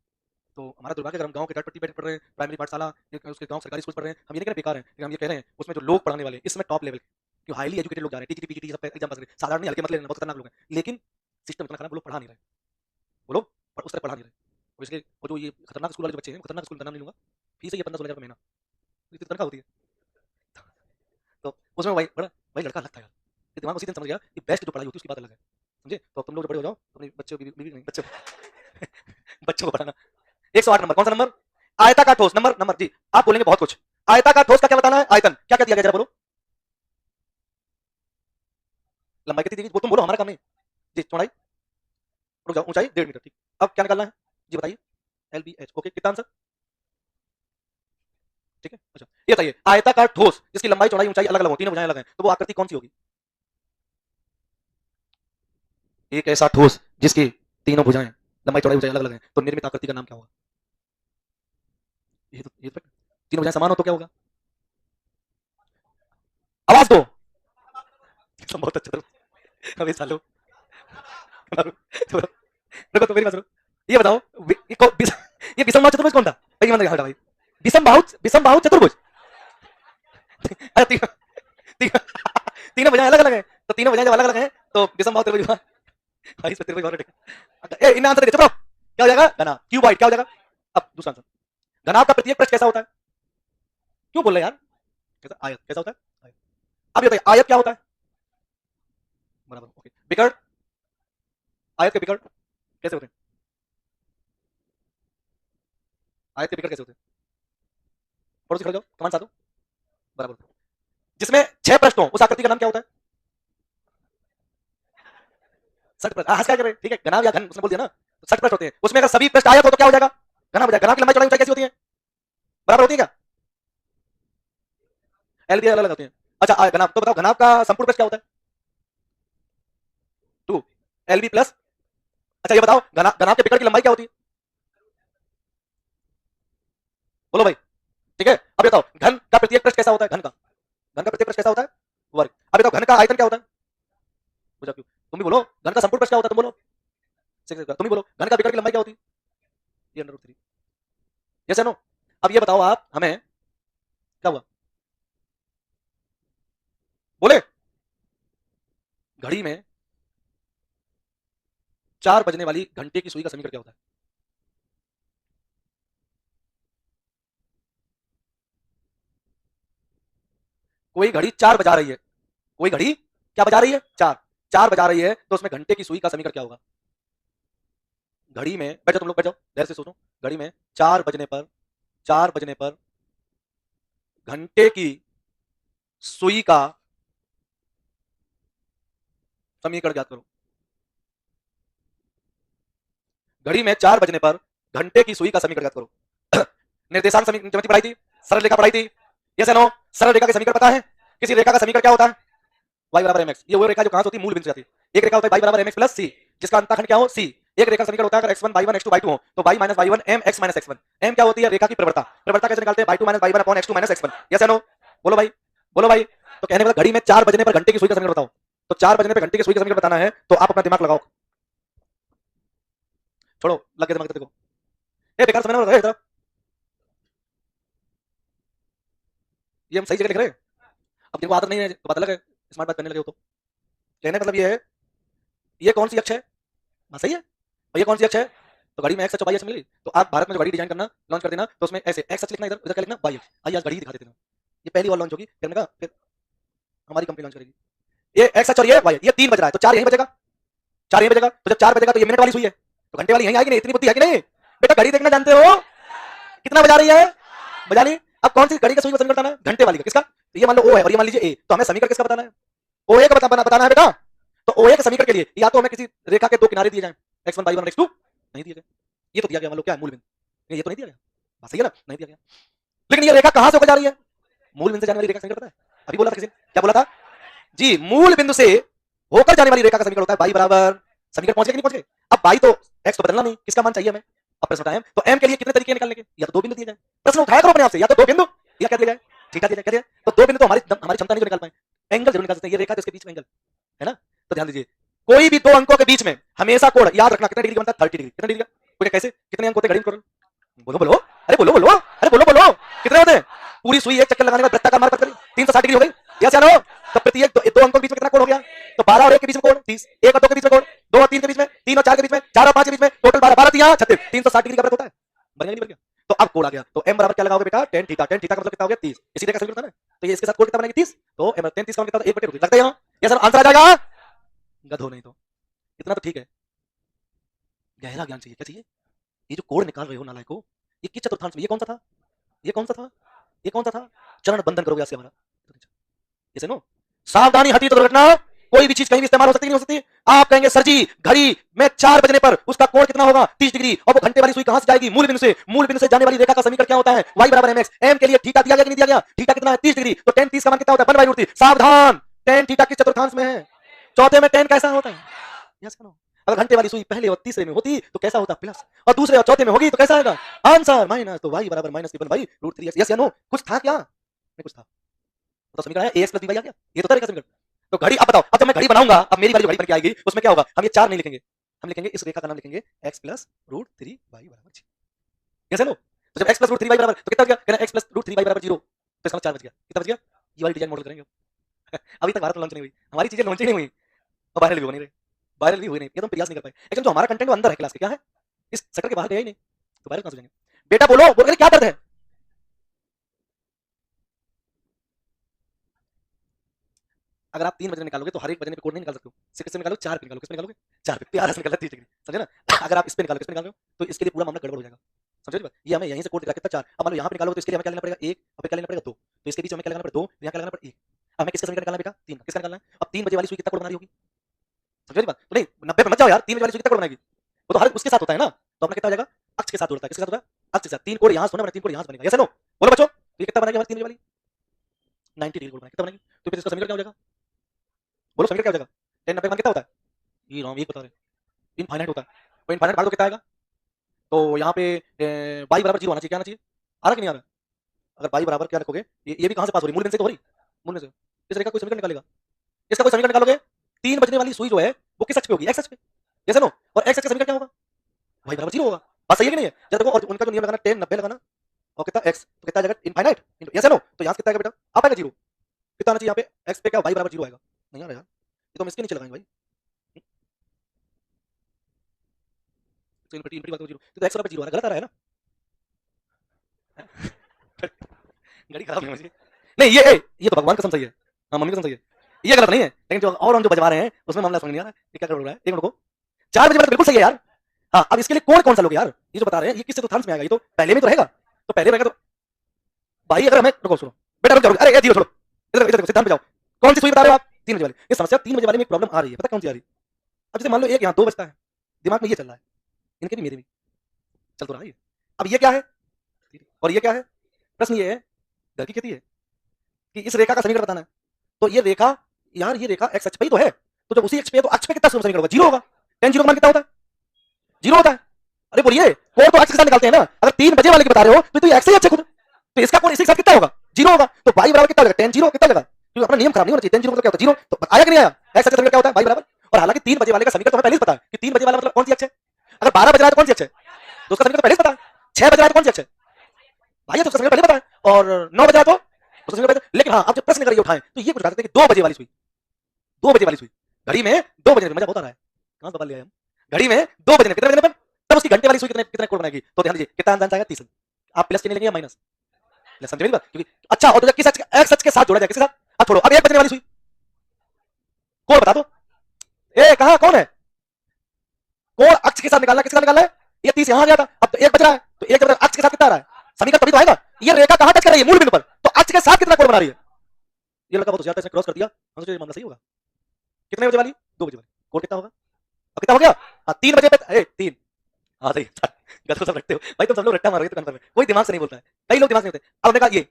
तो हमारा दुर्भाग्य, अगर हम गांव के टाट पट्टी बैठ पढ़ रहे हैं, प्राइमरी पाठशाला उसके गांव सरकारी स्कूल पढ़ रहे हैं, हम ये नहीं कह रहे बेकार है, लेकिन हम ये कह रहे हैं उसमें जो लोग पढ़ाने वाले इसमें टॉप लेवल के हाईली एजुकेटेड लोग जा रहे हैं, टीजीटी पीजीटी सब एग्जाम पास कर, साधारण नहीं, हल्के मत लेना, बहुत खतरनाक लोग हैं, लेकिन सिस्टम इतना खराब, वो लोग पढ़ा नहीं रहे, वो लोग उस तरह पढ़ा नहीं रहे। और इसलिए वो जो ये खतरनाक स्कूल वाले जो बच्चे हैं, खतरनाक स्कूल का नाम नहीं लूंगा, फीस है ये 15-16 हज़ार महीना, इतनी तनख्वाह होती है। तो उसमें वही लड़का लगता है यार, ये दिमाग उसी दिन समझ गया कि बेस्ट जो पढ़ाई होती है उसकी बात अलग है, समझे। तो तुम लोग जो बड़े हो जाओ, अपने बच्चों बीवी नहीं, बच्चों बच्चों को पढ़ाना। 108 नंबर, कौन सा नंबर? आयताकार ठोस। नंबर जी, आप बोलेंगे बहुत कुछ। आयताकार ठोस का क्या बताना है? आयतन क्या क्या दिया गया जरा बोलो। लंबाई कितनी दी गई वो तुम बोलो, हमारा काम नहीं जी। चौड़ाई, रुक जाओ, ऊंचाई 1.5 मीटर, ठीक। अब क्या निकालना है जी बताइए? LBH, ओके, कितना आंसर? ठीक है, अच्छा ये बताइए, आयताकार ठोस जिसकी लंबाई चौड़ाई ऊंचाई अलग अलग हो, तीनों भुजाएं अलग हैं, तो वो आकृति कौन सी होगी? एक ऐसा ठोस जिसकी तीनों भुजाएं लंबाई चौड़ाई ऊंचाई अलग अलग हैं, तो निर्मित आकृति का नाम क्या होगा? ये तो तीनों भुजाएं समान हो तो क्या होगा? आवाज दो। बहुत अच्छा, अभी सालो देखो तो मेरी बात सुनो, ये बताओ ये विषम बाहु चतुर्भुज कौन था? भाई विषम बाहु चतुर्भुज। अरे तीनों भुजाएं अलग अलग हैं, तो तीनों भुजाएं जब अलग अलग हैं तो विषम बाहु चतुर्भुज हुआ। भाई इस पे तेरे को और ए इन आंसर दे, चुप रहो। क्या हो जाएगा? घनाभ, क्यूबॉइड क्या हो जाएगा? अब दूसरा आंसर, घनाभ का प्रत्येक पृष्ठ कैसा होता है? क्यों बोल रहे यार? कैसा? आयत कैसा होता है? आयत। अब ये बताइए आयत क्या होता है? बराबर, ओके। विकर्ण, आयत के विकर्ण कैसे होते हैं? आयत के विकर्ण कैसे होते हैं? पड़ोसी खड़े जाओ, कमान साधो, बराबर। जिसमें 6 पृष्ठ हो उस आकृति का नाम क्या होता है? षट पृष्ठ। हंस क्या कर रहे हैं? ठीक है, घनाभ या घन उसने बोल दिया ना, तो 6 पृष्ठ होते हैं, उसमें अगर सभी पृष्ठ आयत हो तो क्या हो जाएगा? घनाभ हो जाएगा। घनाभ की लंबाई चौड़ाई ऊंचाई कैसी होती है? बराबर होती है क्या? LB अलग अलग होती है। अच्छा घनाभ, तो बताओ घनाभ का संपूर्ण पृष्ठ क्या होता है? 2 LB प्लस। अच्छा ये बताओ घनाभ के विकर्ण की लंबाई क्या होती है? बोलो भाई। ठीक है, अब बताओ घन का प्रत्येक पृष्ठ कैसा होता है? घन का प्रत्येक पृष्ठ कैसा होता है? वर्ग। अब बताओ घन का आयतन क्या होता है? पूछा क्यों? तुम भी बोलो, घन का संपूर्ण पृष्ठ क्या होता है? तुम बोलो, तुम भी बोलो, घन का विकर्ण की लंबाई क्या होती है? ये √3। यस या नो? अब ये बताओ आप हमें, क्या हुआ? बोले घड़ी में 4 बजने वाली घंटे की सुई का समीकरण क्या होता है? कोई घड़ी 4 बजा रही है, कोई घड़ी क्या बजा रही है? 4 बजा रही है, तो उसमें घंटे की सुई का समीकरण क्या होगा? घड़ी में बैठ जाओ, तुम लोग बैठ जाओ, धैर्य से सोचो। घड़ी में 4 बजने पर घंटे की सुई का समीकरण ज्ञात करो। घड़ी में 4 बजने पर घंटे की सुई का समीकरण ज्ञात करो। निर्देशांक समीकरण ज्योमेट्री पढ़ाई थी, सरल रेखा पढ़ाई थी, यस या नो? सरल रेखा का समीकरण पता है? किसी रेखा का समीकरण क्या होता है? y बराबर mx। ये वो रेखा जो कहां से होती है? मूल बिंदु से जाती है। एक रेखा होता है y बराबर mx प्लस c, जिसका अंतःखंड क्या हो? c। एक रेखा का समीकरण होता है अगर x1 y1 x2 y2 हो तो y minus y1 mx minus x1। m क्या होती है? रेखा की प्रवणता। प्रवणता कैसे निकालते हैं? y2 minus y1 upon x2 minus x1। Yes या नो? बोलो भाई, बोलो भाई। तो कहने का मतलब घड़ी में 4 बजने पर घंटे की सुई का समीकरण बताओ। तो 4 बजने पर घंटे की सुई का समीकरण बताना है तो आप अपना दिमाग लगाओ। छोड़ो, लग गया दिमाग तेरे को। ए बेकार समय ना, ये हम सही जगह लिख रहे हैं। अब जिनको आदत नहीं है तो बात अलग है, स्मार्ट बात करने लगे हो तो। कहने का मतलब ये है, ये कौन सी अक्ष है? हाँ सही है, और ये कौन सी अक्ष है? तो घड़ी में एक्स अक्ष और वाई अक्ष मिली। तो आप भारत में जो घड़ी डिजाइन करना लॉन्च कर देना, तो उसमें ऐसे एक्स अक्ष लिखना, इधर इधर क्या लिखना? वाई अक्ष। आइए आज घड़ी दिखा देते हैं, ये पहली बार लॉन्च होगी, फिर हमारी कंपनी लॉन्च करेगी। ये एक्स अक्ष और ये वाई, ये 3 बज रहा है तो 4 यहीं बजेगा, 4 यहीं बजेगा। तो जब 4 बजेगा तो ये मिनट वाली सुई है, तो घंटे वाली यहीं आएगी नहीं? इतनी बुद्धि है कि नहीं? बेटा घड़ी देखना जानते हो? कितना बजा रही है? बजा ली। अब कौन सी घड़ी का सुई का समीकरण बताना है? घंटे वाली का। किसका? तो ये मान लो ओ है और ये मान लीजिए ए, तो हमें समीकरण किसका बताना है? ओए का बताना है बेटा। तो ओए के समीकरण के लिए या तो हमें किसी रेखा के 2 किनारे दिए जाएं, x1 y1 और x2 नहीं दिए गए। ये तो दिया गया मान लो क्या है? मूल बिंदु। ये तो नहीं दिया गया, सही है ना, नहीं दिया गया। लेकिन ये रेखा कहां से होकर जा रही है, मूल बिंदु से जाने वाली रेखा का समीकरण पता है, अभी बोला था किसी ने, क्या बोला था जी, मूल बिंदु से होकर जाने वाली रेखा का समीकरण होता है बाई बराबर, समीकरण पहुंच गए कि नहीं पहुंच गए। अब बाई तो एक्स तो बदलना नहीं, किसका मान चाहिए हमें, अब प्रश्न उठाया तो एम के लिए कितने तरीके निकालने के, या तो दो बिंदु दिए जाए, प्रश्न उठाया करो अपने आप से, या तो दो बिंदु या क्या दिया जाए, थीटा दिया जाए, क्या दिया जाए, तो दो बिंदु तो हमारी क्षमता नहीं जो निकाल पाए, एंगल जरूर निकाल सकते हैं, ये रेखा तो इसके बीच में एंगल है ना, तो ध्यान दीजिए कोई भी दो अंकों के बीच में हमेशा कोण याद रखना कितने डिग्री का बनता है, 30 डिग्री, कितने डिग्री का, कोई कैसे कितने अंक होते हैं घड़ी में, बोलो बोलो, अरे बोलो बोलो, अरे बोलो बोलो, कितने होते हैं, पूरी सुई एक चक्कर लगाने में वृत्ताकार मार्ग करें 360 डिग्री हो गई, यस या नो, तो प्रत्येक दो अंकों के बीच में कितना कोण हो गया, तो 12 और 1 के बीच में कोण 30, 1 और 2 के बीच में कोण, 2 और 3 के बीच में, 3 और 4 के बीच में, 4 और 5 के बीच में, टोटल 12 12 3 36, 360 डिग्री का वृत्त होता है, बन गया नहीं बन गया, तो अब कोण आ गया, तो m बराबर क्या लगाओगे बेटा tan थीटा, tan थीटा का मतलब कितना हो गया 30, इसी रेखा का समीकरण था ना, तो ये इसके साथ कोण कितना बनेगी 30, तो m 30 का मतलब कितना होता है 1/√30, लगता है यहां, ये सर आंसर आ जाएगा, गधो नहीं तो इतना तो ठीक है, गहरा ज्ञान चाहिए, क्या चाहिए, ये जो कोण निकाल रहे हो नालायको, ये किस चतुर्थांश में, ये कौन सा था, ये कौन सा था, ये कौन सा था, चरण बंधन करोगे ऐसे हमारा, ऐसे नो, सावधानी हटी तो दुर्घटना, कोई भी चीज कहीं भी इस्तेमाल हो सकती है नहीं हो सकती, आप कहेंगे सर जी घड़ी में 4 बजने पर उसका कोण कितना होगा 30 डिग्री, और वो घंटे वाली सुई कहां से जाएगी, मूल बिंदु से जाने वाली रेखा का समीकरण क्या होता है, y बराबर mx, m के लिए थीटा दिया गया कि नहीं दिया गया, थीटा कितना है 30 डिग्री, तो tan 30 का मान कितना होता है 1/√3, सावधान tan थीटा किस चतुर्थांश में है, चौथे में tan कैसा होता है, यस नो, अगर घंटे वाली सुई पहले और तीसरे में होती तो कैसा होता प्लस, और दूसरे और चौथे में होगी तो कैसा आएगा आंसर माइनस, तो y बराबर -1/√3x, यस या नो, कुछ था क्या, नहीं कुछ था, तो समीकरण है ax + by आ गया, ये तो था रेखा समीकरण, तो घड़ी अब बताओ, अब जब मैं घड़ी बनाऊंगा, अब मेरी वाली जो घड़ी बन के आएगी उसमें क्या होगा, हम ये 4 नहीं लिखेंगे, हम लिखेंगे इस रेखा का नाम लिखेंगे x + √3y बराबर 0, कैसे नो, तो जब x + √3y बराबर तो कितना हो गया, कहना x + √3y बराबर 0, तो इसका 4 बच गया, कितना बच गया, ये वाली डिजाइन मॉडल करेंगे अभी तक भारत में लॉन्च नहीं हुई, हमारी चीजें लॉन्च नहीं हुई और वायरल भी हो नहीं रही, वायरल भी हुई नहीं, ये तो हम प्रयास नहीं कर पाए, एक्चुअली जो हमारा कंटेंट वो अंदर है क्लास के, क्या है इस सर्कल के बाहर गया ही नहीं, तो वायरल कहां से हो जाएंगे, बेटा बोलो बोलो क्या दर्द है, अगर आप 3 बजने निकालोगे तो हर एक बजने पे कोण नहीं निकाल सकते हो, सिर्फ इससे निकालो 4 पे निकालो, किस पे निकालोगे 4 पे, प्यारा से निकलता है 30 डिग्री, समझे ना अगर आप इस पे निकालो किस पे निकाल रहे हो तो इसके लिए पूरा मामला गड़बड़ हो जाएगा, समझे बात, ये हमें यहीं से कोण दिख रहा है कितना 4, अब मान लो यहाँ पे निकालोगे तो इसके लिए हमें क्या लेना पड़ेगा 1, अब क्या लेना पड़ेगा 2, तो इसके बीच में हमें क्या लगाना पड़ेगा 2, यहाँ क्या लगाना पड़ेगा 1, हमें किसका समीकरण निकालना है बेटा 3, किसका निकालना है, अब 3 बजे वाली सुई कितना कोण बना रही होगी, समझे बात, तो नहीं 90 पे मत जाओ यार, 3 बजे वाली सुई कितना कोण बनाएगी, वो तो हर उसके साथ होता है ना, तो अपना कितना हो जाएगा अक्ष के साथ जुड़ता है, किसके साथ होगा अक्ष के साथ, 3 कोण यहाँ से होना, 3 कोण यहाँ से बनेगा, यस नो, बोलो बच्चों, तो ये कितना बनेगा हमारी 3 बजे वाली 90 डिग्री कोण बनेगा, कितना बनेगी, तो फिर इसका समीकरण क्या हो जाएगा, बोलो समीकरण क्या हो जाएगा, tan 90 मान कितना होता है, ये राम ये बता रहे इनफाइनाइट होता है, तो इनफाइनाइट भाग दो कितना आएगा, तो यहाँ पे y बराबर 0 आना चाहिए, क्या आना चाहिए, आ रहा कि नहीं आ रहा, अगर y बराबर क्या रखोगे, ये भी कहां से पास हो रही, मूल बिंदु से तो हो रही, मूल बिंदु से, इस रेखा कोई समीकरण निकालेगा, इसका कोई समीकरण निकालोगे, 3 बजने वाली सुई जो है वो किस अक्ष पे होगी, x अक्ष पे, जैसे नो, और x अक्ष का समीकरण क्या होगा, y बराबर 0 होगा, बात सही है कि नहीं है, जब देखो और उनका जो नियम लगाना tan 90 लगाना, और कितना x तो कितना आ जाएगा इनफाइनाइट, यस नो, तो यहाँ कितना आएगा बेटा, आप आएगा 0, कितना आना चाहिए यहाँ पे x पे क्या y बराबर 0 आएगा, नहीं आ रहा यार, ये तो हम इसके नीचे लगाएंगे भाई, तो इनवर्टी बात 0, तो x बराबर 0 आ रहा है, गलत आ रहा है ना घड़ी खराब नहीं मुझे, नहीं ये तो भगवान कसम सही है, हाँ मम्मी कसम सही है, ये गलत नहीं है, लेकिन जो और हम जो बजवा रहे हैं उसमें मामला समझ नहीं आ रहा है, ये क्या कर रहा है, एक मिनट को 4 बजे वाला बिल्कुल सही है यार, हाँ अब इसके लिए कौन सा लोग यार, ये जो बता रहे हैं ये किस चतुर्थांश में आएगा, ये तो पहले में तो रहेगा, तो पहले रहेगा तो भाई अगर हमें रुको सुनो बेटा रुक जाओ, अरे ये धीरे छोड़ो, इधर इधर सिद्धांत पे जाओ, कौन सी सुई बता रहे हो आप 3 बजे वाली, ये समस्या 3 बजे वाले में एक प्रॉब्लम आ रही है, पता कौन सी आ रही है, अब जैसे मान लो एक यहाँ 2 बजता है, दिमाग में ये चल रहा है, इनके भी मेरे भी चल तो रहा है, अब ये क्या है और ये क्या है, प्रश्न ये है घर की खेती है कि इस रेखा का समीकरण बताना है, तो ये रेखा यार ये रेखा x अक्ष पे ही तो है, तो जब उसी अक्ष पे है तो अक्ष पे कितना समीकरण होगा 0 होगा, tan 0 का मान कितना होता है 0 होता है, अरे बोलिए कोण तो अक्ष के साथ निकालते हैं ना, अगर 3 बजे वाले की बता रहे हो तो ये x ही अक्ष है खुद, तो इसका कोण इसी के साथ कितना होगा 0 होगा, तो y बराबर कितना हो जाएगा tan 0 कितना लगा, क्योंकि अपना नियम खराब नहीं होना चाहिए, tan 0 मतलब क्या होता है 0, तो आया कि नहीं आया, x अक्ष का समीकरण क्या होता है y बराबर, और हालांकि 3 बजे वाले का समीकरण तो हमें पहले ही पता है कि 3 बजे वाला मतलब कौन सी अक्ष है, अगर 12 बज रहा है तो कौन सी अक्ष है, तो उसका समीकरण तो पहले ही पता है, 6 बज रहा है तो कौन सी अक्ष है भाई, तो उसका समीकरण पहले पता है, और 9 बज रहा है तो उसका समीकरण पहले, लेकिन हाँ आप जब प्रश्न कर उठाएं तो ये कुछ बता सकते हैं कि 2 बजे वाली सुई, 2 बजे वाली सुई घड़ी में 2 बजे, मजा बहुत आ रहा है, कहां से बदल लिया हम, घड़ी में 2 बजे कितने बजे पर, तब उसकी घंटे वाली सुई कितने कितने कोण बनाएगी, तो ध्यान दीजिए कितना आंसर आएगा 30, आप प्लस चिन्ह लेंगे या माइनस, प्लस समझ में, क्योंकि अच्छा और किस अक्ष x अक्ष के साथ जोड़ा जाए, किसके साथ, अब छोड़ो, अब 1 बजने वाली सुई कोण बता दो, ए कहां कौन है, कोण अक्ष के साथ निकालना, किसके साथ निकालना है, ये 30 यहां आ गया था, अब तो 1 बज रहा है, तो 1 बज अक्ष के साथ कितना आ रहा है, समीकरण तभी तो आएगा, ये रेखा कहां टच कर रही है मूल बिंदु पर, तो अक्ष के साथ कितना कोण बना रही है, ये लड़का बहुत होशियार था, इसने क्रॉस कर दिया, हम सोचे मामला सही होगा, कितने बजे वाली 2 बजे वाली, कोण कितना होगा, अब कितना हो गया, हाँ 3 बजे पे 3, हाँ सही गलत तो सब रखते हो भाई, तुम सब लोग रट्टा मारोगे तो कन्फर्म है, कोई दिमाग से नहीं बोलता है, कई लोग दिमाग से नहीं होते। अब हमने कहा ये,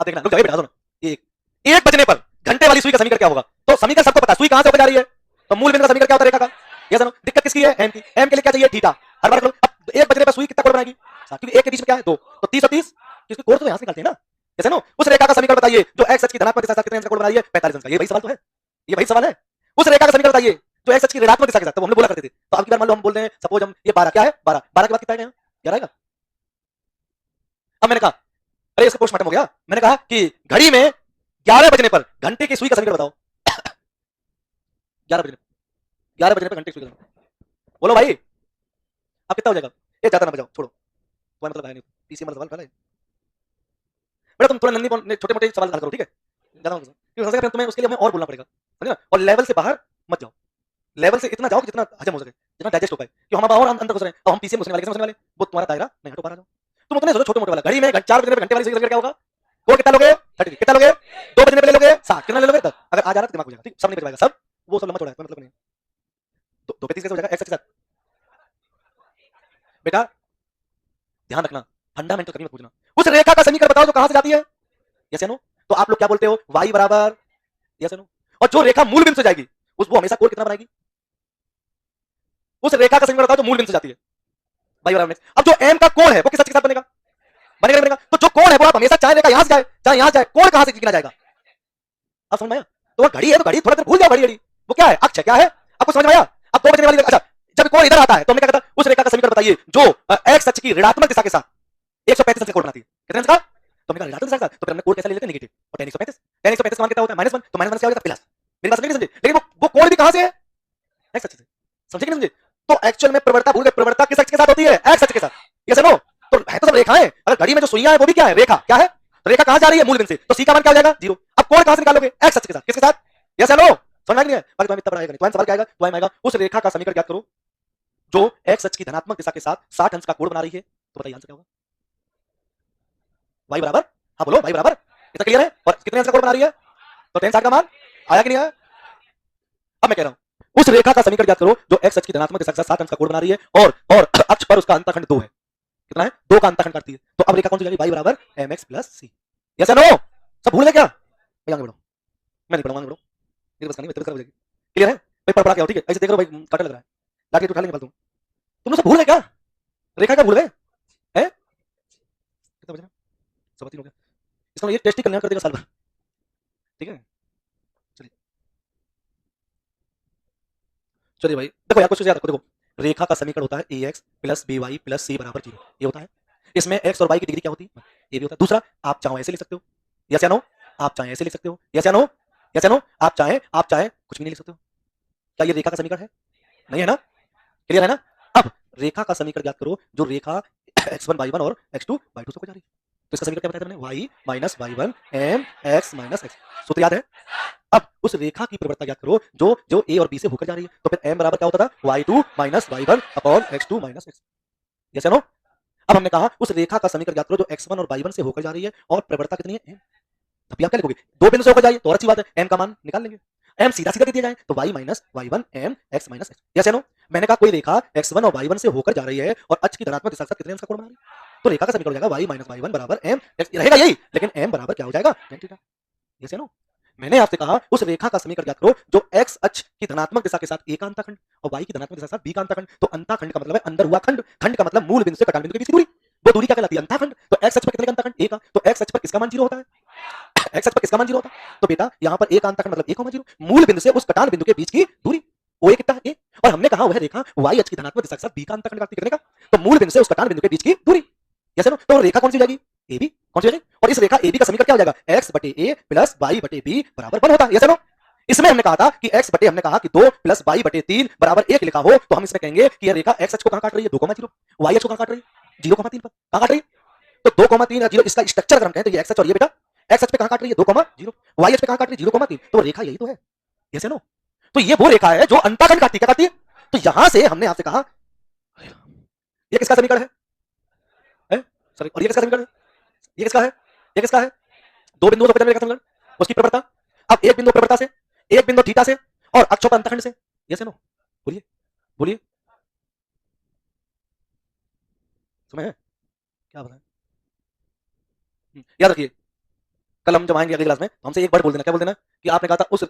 अब देखना, रुक जाओ, बता दो ना, ये एक बजने पर घंटे वाली सुई का समीकरण क्या होगा? तो समीकरण सबको पता है, सुई कहां से होकर जा रही है, तो मूल बिंदु का समीकरण क्या होता है रेखा का? ये सुनो, दिक्कत किसकी है? एम की। एम के लिए क्या चाहिए? थीटा। हर बार करो। अब एक बजने पर सुई कितना कोण बनाएगी? 7, क्योंकि एक के बीच में क्या है? 2, तो 30 और 30, इसके कोण तो यहां से निकलते हैं ना। जैसे ना, उस रेखा का समीकरण बताइए जो एक्स अक्ष की धनात्मक दिशा के साथ कितने अंश का कोण बना रही है? 45 अंश का। ये वही सवाल तो है, ये वही सवाल है। उस रेखा का समीकरण बताइए जो एक्स अक्ष की ऋणात्मक दिशा के साथ, तो हमने बोला करते थे, तो अब की बार मान लो हम बोलते हैं, सपोज हम ये 12 क्या है? 12, 12 के बाद कितना आएगा? 11 आएगा। अब मैंने कहा, अरे इसका पोस्टमार्टम हो गया, मैंने कहा कि घड़ी में 11 बजने पर घंटे की सुई का समीकरण बताओ। 11 बजने, 11 बजने पर घंटे की सुई का समीकरण बोलो भाई। अब कितना हो जाएगा? ये ज्यादा ना बजाओ, छोड़ो, तुम्हारा मतलब है नहीं, पीसी मतलब सवाल है बेटा, तुम थोड़ा नन्ही छोटे मोटे सवाल हल करो, ठीक है? ज्यादा मत, क्योंकि फिर तुम्हें उसके लिए हमें और बोलना पड़ेगा, समझे? और लेवल से बाहर मत जाओ, लेवल से इतना जाओ कि जितना हजम हो सके, जितना डाइजेस्ट हो पाए, कि हम अब और अंदर घुस रहे हैं, अब हम पीसी में घुसने वाले, किसमें घुसने वाले? वो तुम्हारा दायरा नहीं, हटो बाहर आ जाओ। तुम उतने सोचो छोटे मोटे वाला, घड़ी में 4 बजने पर घंटे वाली सुई का समीकरण क्या होगा? कोण कितना लोगे? 33। कितना लोगे? 2 बजने पे ले लोगे 7, कितना ले लोगे? 10। अगर आ जा रहा है तो दिमाग हो जाएगा, ठीक, सब नहीं बच पाएगा, सब वो सब लंबा चौड़ा है, कोई मतलब नहीं है। 2 पे 30 कैसे हो जाएगा? एक्स के साथ बेटा ध्यान रखना, फंडामेंटल कभी मत पूछना। उस रेखा का समीकरण बताओ जो कहां से जाती है? यस या नो? तो आप लोग क्या बोलते हो? y बराबर, यस या नो? और जो रेखा मूल बिंदु से जाएगी उस वो हमेशा कोण कितना बनाएगी? उस रेखा का समीकरण बताओ जो मूल बिंदु से जाती है, y बराबर। अब जो m का कोण है वो किस अक्ष के साथ बनेगा? बनेगा बनेगा। तो जो कोण है वो आप हमेशा चाहे रेखा यहां से जाए चाहे यहां जाए, कोण कहां से गिना जाएगा? अब समझ में आया? तो वो घड़ी है, तो घड़ी थोड़ा देर भूल जाओ, घड़ी घड़ी वो क्या है? अक्ष है, क्या है? आपको समझ में आया? अब 2 बजने वाली, अच्छा जब कोण इधर आता है तो हमने क्या कहता? उस रेखा का समीकरण बताइए जो x अक्ष की ऋणात्मक दिशा के साथ 135 अंश का कोण बनाती है। कितने अंश का? तो हमने कहा ऋणात्मक दिशा के साथ, तो फिर हमने कोण कैसा ले लेते हैं? नेगेटिव। और tan 135, tan 135 का मान कितना होता है? -1, तो -1 से क्या हो जाता है? प्लस। मेरी बात समझे नहीं समझे? लेकिन वो कोण भी कहां से है? x अक्ष से। समझे कि नहीं समझे? तो एक्चुअल में प्रवणता भूल गए, प्रवणता किस अक्ष के साथ होती है? x अक्ष के साथ। यस या नो? तो है तो सब रेखाएं, अगर घड़ी में जो सुइयां है वो भी क्या है? रेखा। क्या है? तो रेखा कहां जा रही है? मूल बिंदु से, तो c का मान क्या हो जाएगा? 0। अब कोण कहां से निकालोगे? x अक्ष के साथ। किसके साथ? यस या नो? समझ में नहीं है? बाकी तो हम इतना पढ़ाएगा नहीं, तो सवाल क्या आएगा? तो आएगा उस रेखा का समीकरण ज्ञात करो जो x अक्ष की धनात्मक दिशा के साथ 60 अंश का कोण बना रही है, तो बताइए आंसर क्या होगा? y बराबर, हाँ बोलो, y बराबर, इतना क्लियर है? और कितने अंश का कोण बना रही है? तो tan 60 का मान आया कि नहीं आया? अब मैं कह रहा हूं उस रेखा का समीकरण ज्ञात करो जो x अक्ष की धनात्मक दिशा के साथ 60 अंश का कोण बना रही है और अक्ष पर उसका अंतःखंड 2 है। कितना है? 2 का अंतःखंड काटती है, तो अब रेखा कौन सी जाएगी? y बराबर mx प्लस c। यस या नो? सब भूल गए क्या? भाई आगे बढ़ो, मैं नहीं पढ़ूंगा, आगे बढ़ो, ये बस करनी है, हो जाएगी। क्लियर है भाई? पढ़ क्या हो, ठीक है? ऐसे देख रहे हो भाई, काटा लग रहा है, लाके उठा लेंगे फालतू। तुम सब भूल गए क्या? रेखा क्या भूल गए हैं? कितना बचा? सब 3 हो गया, इसका ये टेस्ट ही कल्याण कर देगा साल भर, ठीक है? चलिए चलिए भाई, देखो यार कुछ याद रखो, देखो रेखा का समीकरण होता है ax plus by plus c बराबर 0, ये होता है। इसमें x और y की डिग्री क्या होती है? ये भी होता है। दूसरा, आप चाहो ऐसे लिख सकते हो, यस या नो? आप चाहे ऐसे लिख सकते हो, यस या नो? यस या नो? आप चाहे कुछ भी नहीं लिख सकते हो। क्या ये रेखा का समीकरण है? नहीं है ना? क्लियर है ना? अब रेखा का समीकरण ज्ञात करो जो रेखा x1 y1 और x2 y2 से हो जा रही है, तो इसका समीकरण क्या बताया मैंने? y minus y1 m x minus x। सूत्र याद है? अब उस रेखा की प्रवणता ज्ञात करो जो a और b से होकर जा रही है, तो फिर m बराबर क्या होता था? y2 minus y1 upon x2 minus x। Yes या नो? अब हमने कहा उस रेखा का समीकरण ज्ञात करो जो x1 और y1 से होकर जा रही है और प्रवणता कितनी है? m। तभी आप क्या लिखोगे? 2 बिंदु से होकर जाइए तो और अच्छी बात है, m का मान निकाल लेंगे। m सीधा सीधा दे दिया जाए तो y minus y1 m x minus x। Yes या नो? मैंने कहा कोई रेखा x1 और y1 से होकर जा रही है और अक्ष की धनात्मक दिशा के साथ कितने अंश का कोण बना रही है, तो रेखा का समीकरण हो जाएगा y माइनस y1 बराबर m x रहेगा यही, लेकिन m बराबर क्या हो जाएगा? tan theta. यस या नो? मैंने आपसे कहा उस रेखा का समीकरण ज्ञात करो जो x अक्ष की धनात्मक दिशा के साथ a का अंतःखंड और y की धनात्मक दिशा के साथ b का अंतःखंड, तो अंतःखंड का मतलब है अंदर हुआ खंड, खंड का मतलब मूल बिंदु से कटान बिंदु के बीच की दूरी, वो दूरी क्या कहलाती है? अंतःखंड। तो x अक्ष पर कितने का अंतःखंड? a का, तो x अक्ष पर किसका मान 0 होता है? x अक्ष पर किसका मान 0 होता है? तो बेटा यहाँ पर a का अंतःखंड मतलब 1,0, मूल बिंदु से उस कटान बिंदु के बीच की दूरी, OA कितना है? a। और हमने कहा वह रेखा y अक्ष की धनात्मक दिशा के साथ b का अंतःखंड काटती है, कितने का? तो मूल बिंदु से उस कटान बिंदु के बीच की दूरी। Yes no? तो रेखा कौन सी हो जाएगी? AB। कौन सी हो जाएगी? और इस रेखा AB का समीकरण क्या हो जाएगा? x बटे a प्लस y बटे b बराबर 1 होता है। Yes no? इसमें हमने कहा था कि x बटे, हमने कहा कि 2 प्लस y बटे 3 बराबर 1 लिखा हो, तो हम इसमें कहेंगे कि यह रेखा x अक्ष को कहां काट रही है? 2,0, y अक्ष को कहां काट रही है? 0,3 पर। कहां काट रही है? तो 2,3 और 0, इसका स्ट्रक्चर अगर हम कहें तो ये x अक्ष और ये बेटा x अक्ष पे कहां काट रही है? 2,0, y अक्ष पे कहां काट रही है? 0,3। तो रेखा यही तो है। Yes no? तो ये वो रेखा है जो अंतःखंड काटती है, क्या काटती है? तो यहां से हमने आपसे कहा ये किसका समीकरण है? सॉरी, और ये किसका समीकरण है? ये किसका है? ये किसका है? दो बिंदुओं से होकर समीकरण, उसकी प्रवणता। अब एक बिंदु प्रवणता से, एक बिंदु थीटा से और अक्षों पर अंतःखंड से। Yes no? बोलिए बोलिए, समय है क्या बताएं? याद रखिए, कल हम जब आएंगे अगली क्लास में तो हमसे एक वर्ड बोल देना, क्या बोल देना कि आपने कहा था उस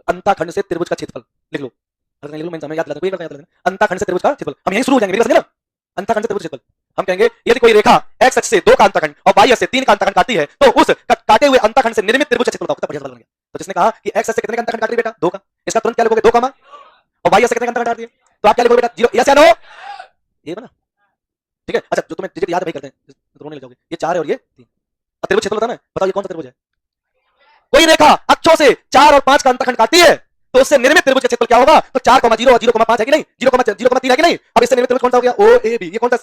अंताखंड से त्रिभुज का क्षेत्रफल लिख लो। अगर नहीं लिख लो मैं समय याद दिलाता हूं, एक बार याद दिला देना, अंताखंड से त्रिभुज का क्षेत्रफल। हम यहीं शुरू हो जाएंगे, मेरी बात समझे ना? अंताखंड से त्रिभुज क्षेत्रफल हम कहेंगे यदि कोई रेखा x अक्ष से 2 का अंतखंड और y अक्ष से 3 का अंतखंड काटती है तो उस काटे हुए अंतखंड से निर्मित त्रिभुज का क्षेत्रफल बताओ। कितना बढ़िया सवाल बन गया। तो जिसने कहा कि x अक्ष से कितने का अंतखंड काट रही है बेटा, 2 का, इसका तुरंत क्या लिखोगे, 2 कमा, और y अक्ष से कितने का अंतखंड काट रही है तो आप क्या लिखोगे बेटा, 0। यस या नो, ये बना, ठीक है। अच्छा जो तुम्हें डिजिट याद है वही करते हैं, तो रोने लग जाओगे। ये 4 है और ये 3, और त्रिभुज क्षेत्रफल बताना है, बताओ ये कौन सा त्रिभुज है। कोई रेखा अक्षों से 4 और 5 का अंतखंड काटती है तो उससे निर्मित त्रिभुज का क्षेत्रफल क्या होगा, तो 4,0 और 0,5 है कि नहीं, 0,3 है कि नहीं। अब इससे निर्मित त्रिभुज कौन सा हो गया, ओ ए बी, ये कौन सा,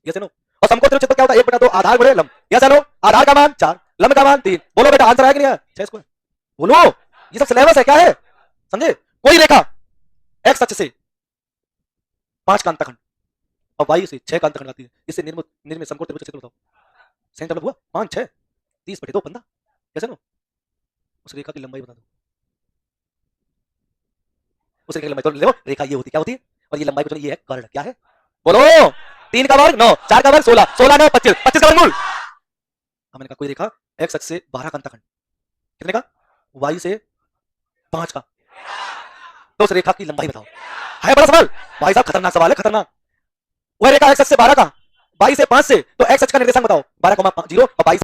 यस नो। और समकोण त्रिभुज क्षेत्रफल क्या होता है, 1/2 आधार गुणे लंब, यस नो। आधार का मान 4, लंब का मान 3। बोलो बेटा आंसर आया कि नहीं आया, 6 स्क्वायर। बोलो, ये सब सिलेबस है, क्या है, समझे। कोई रेखा एक्स अक्ष से 5 का अंतखंड और वाई से 6 का अंतखंड काटती है, इससे निर्मित निर्मित समकोण त्रिभुज का क्षेत्रफल बताओ। सही मतलब हुआ, 5 6 30/2 15, यस नो। उस रेखा की लंबाई बता दो, उस रेखा की लंबाई तो ले लो, रेखा ये होती क्या होती है, और ये लंबाई को ये है कर्ण, क्या है, बोलो। 3 का वर्ग 9, 4 का वर्ग 16, 16 9 25, 25 का वर्गमूल। हमने कहा कोई रेखा एक्स अक्ष से 12 का अंतखंड, कितने का, वाई से 5 का, तो उस रेखा की लंबाई बताओ। है बड़ा सवाल भाई साहब, खतरनाक सवाल है, खतरनाक। वह रेखा एक्स अक्ष से 12 का, वाई से 5 से, तो एक्स अक्ष का निर्देशांक बताओ, 12,0 और वाई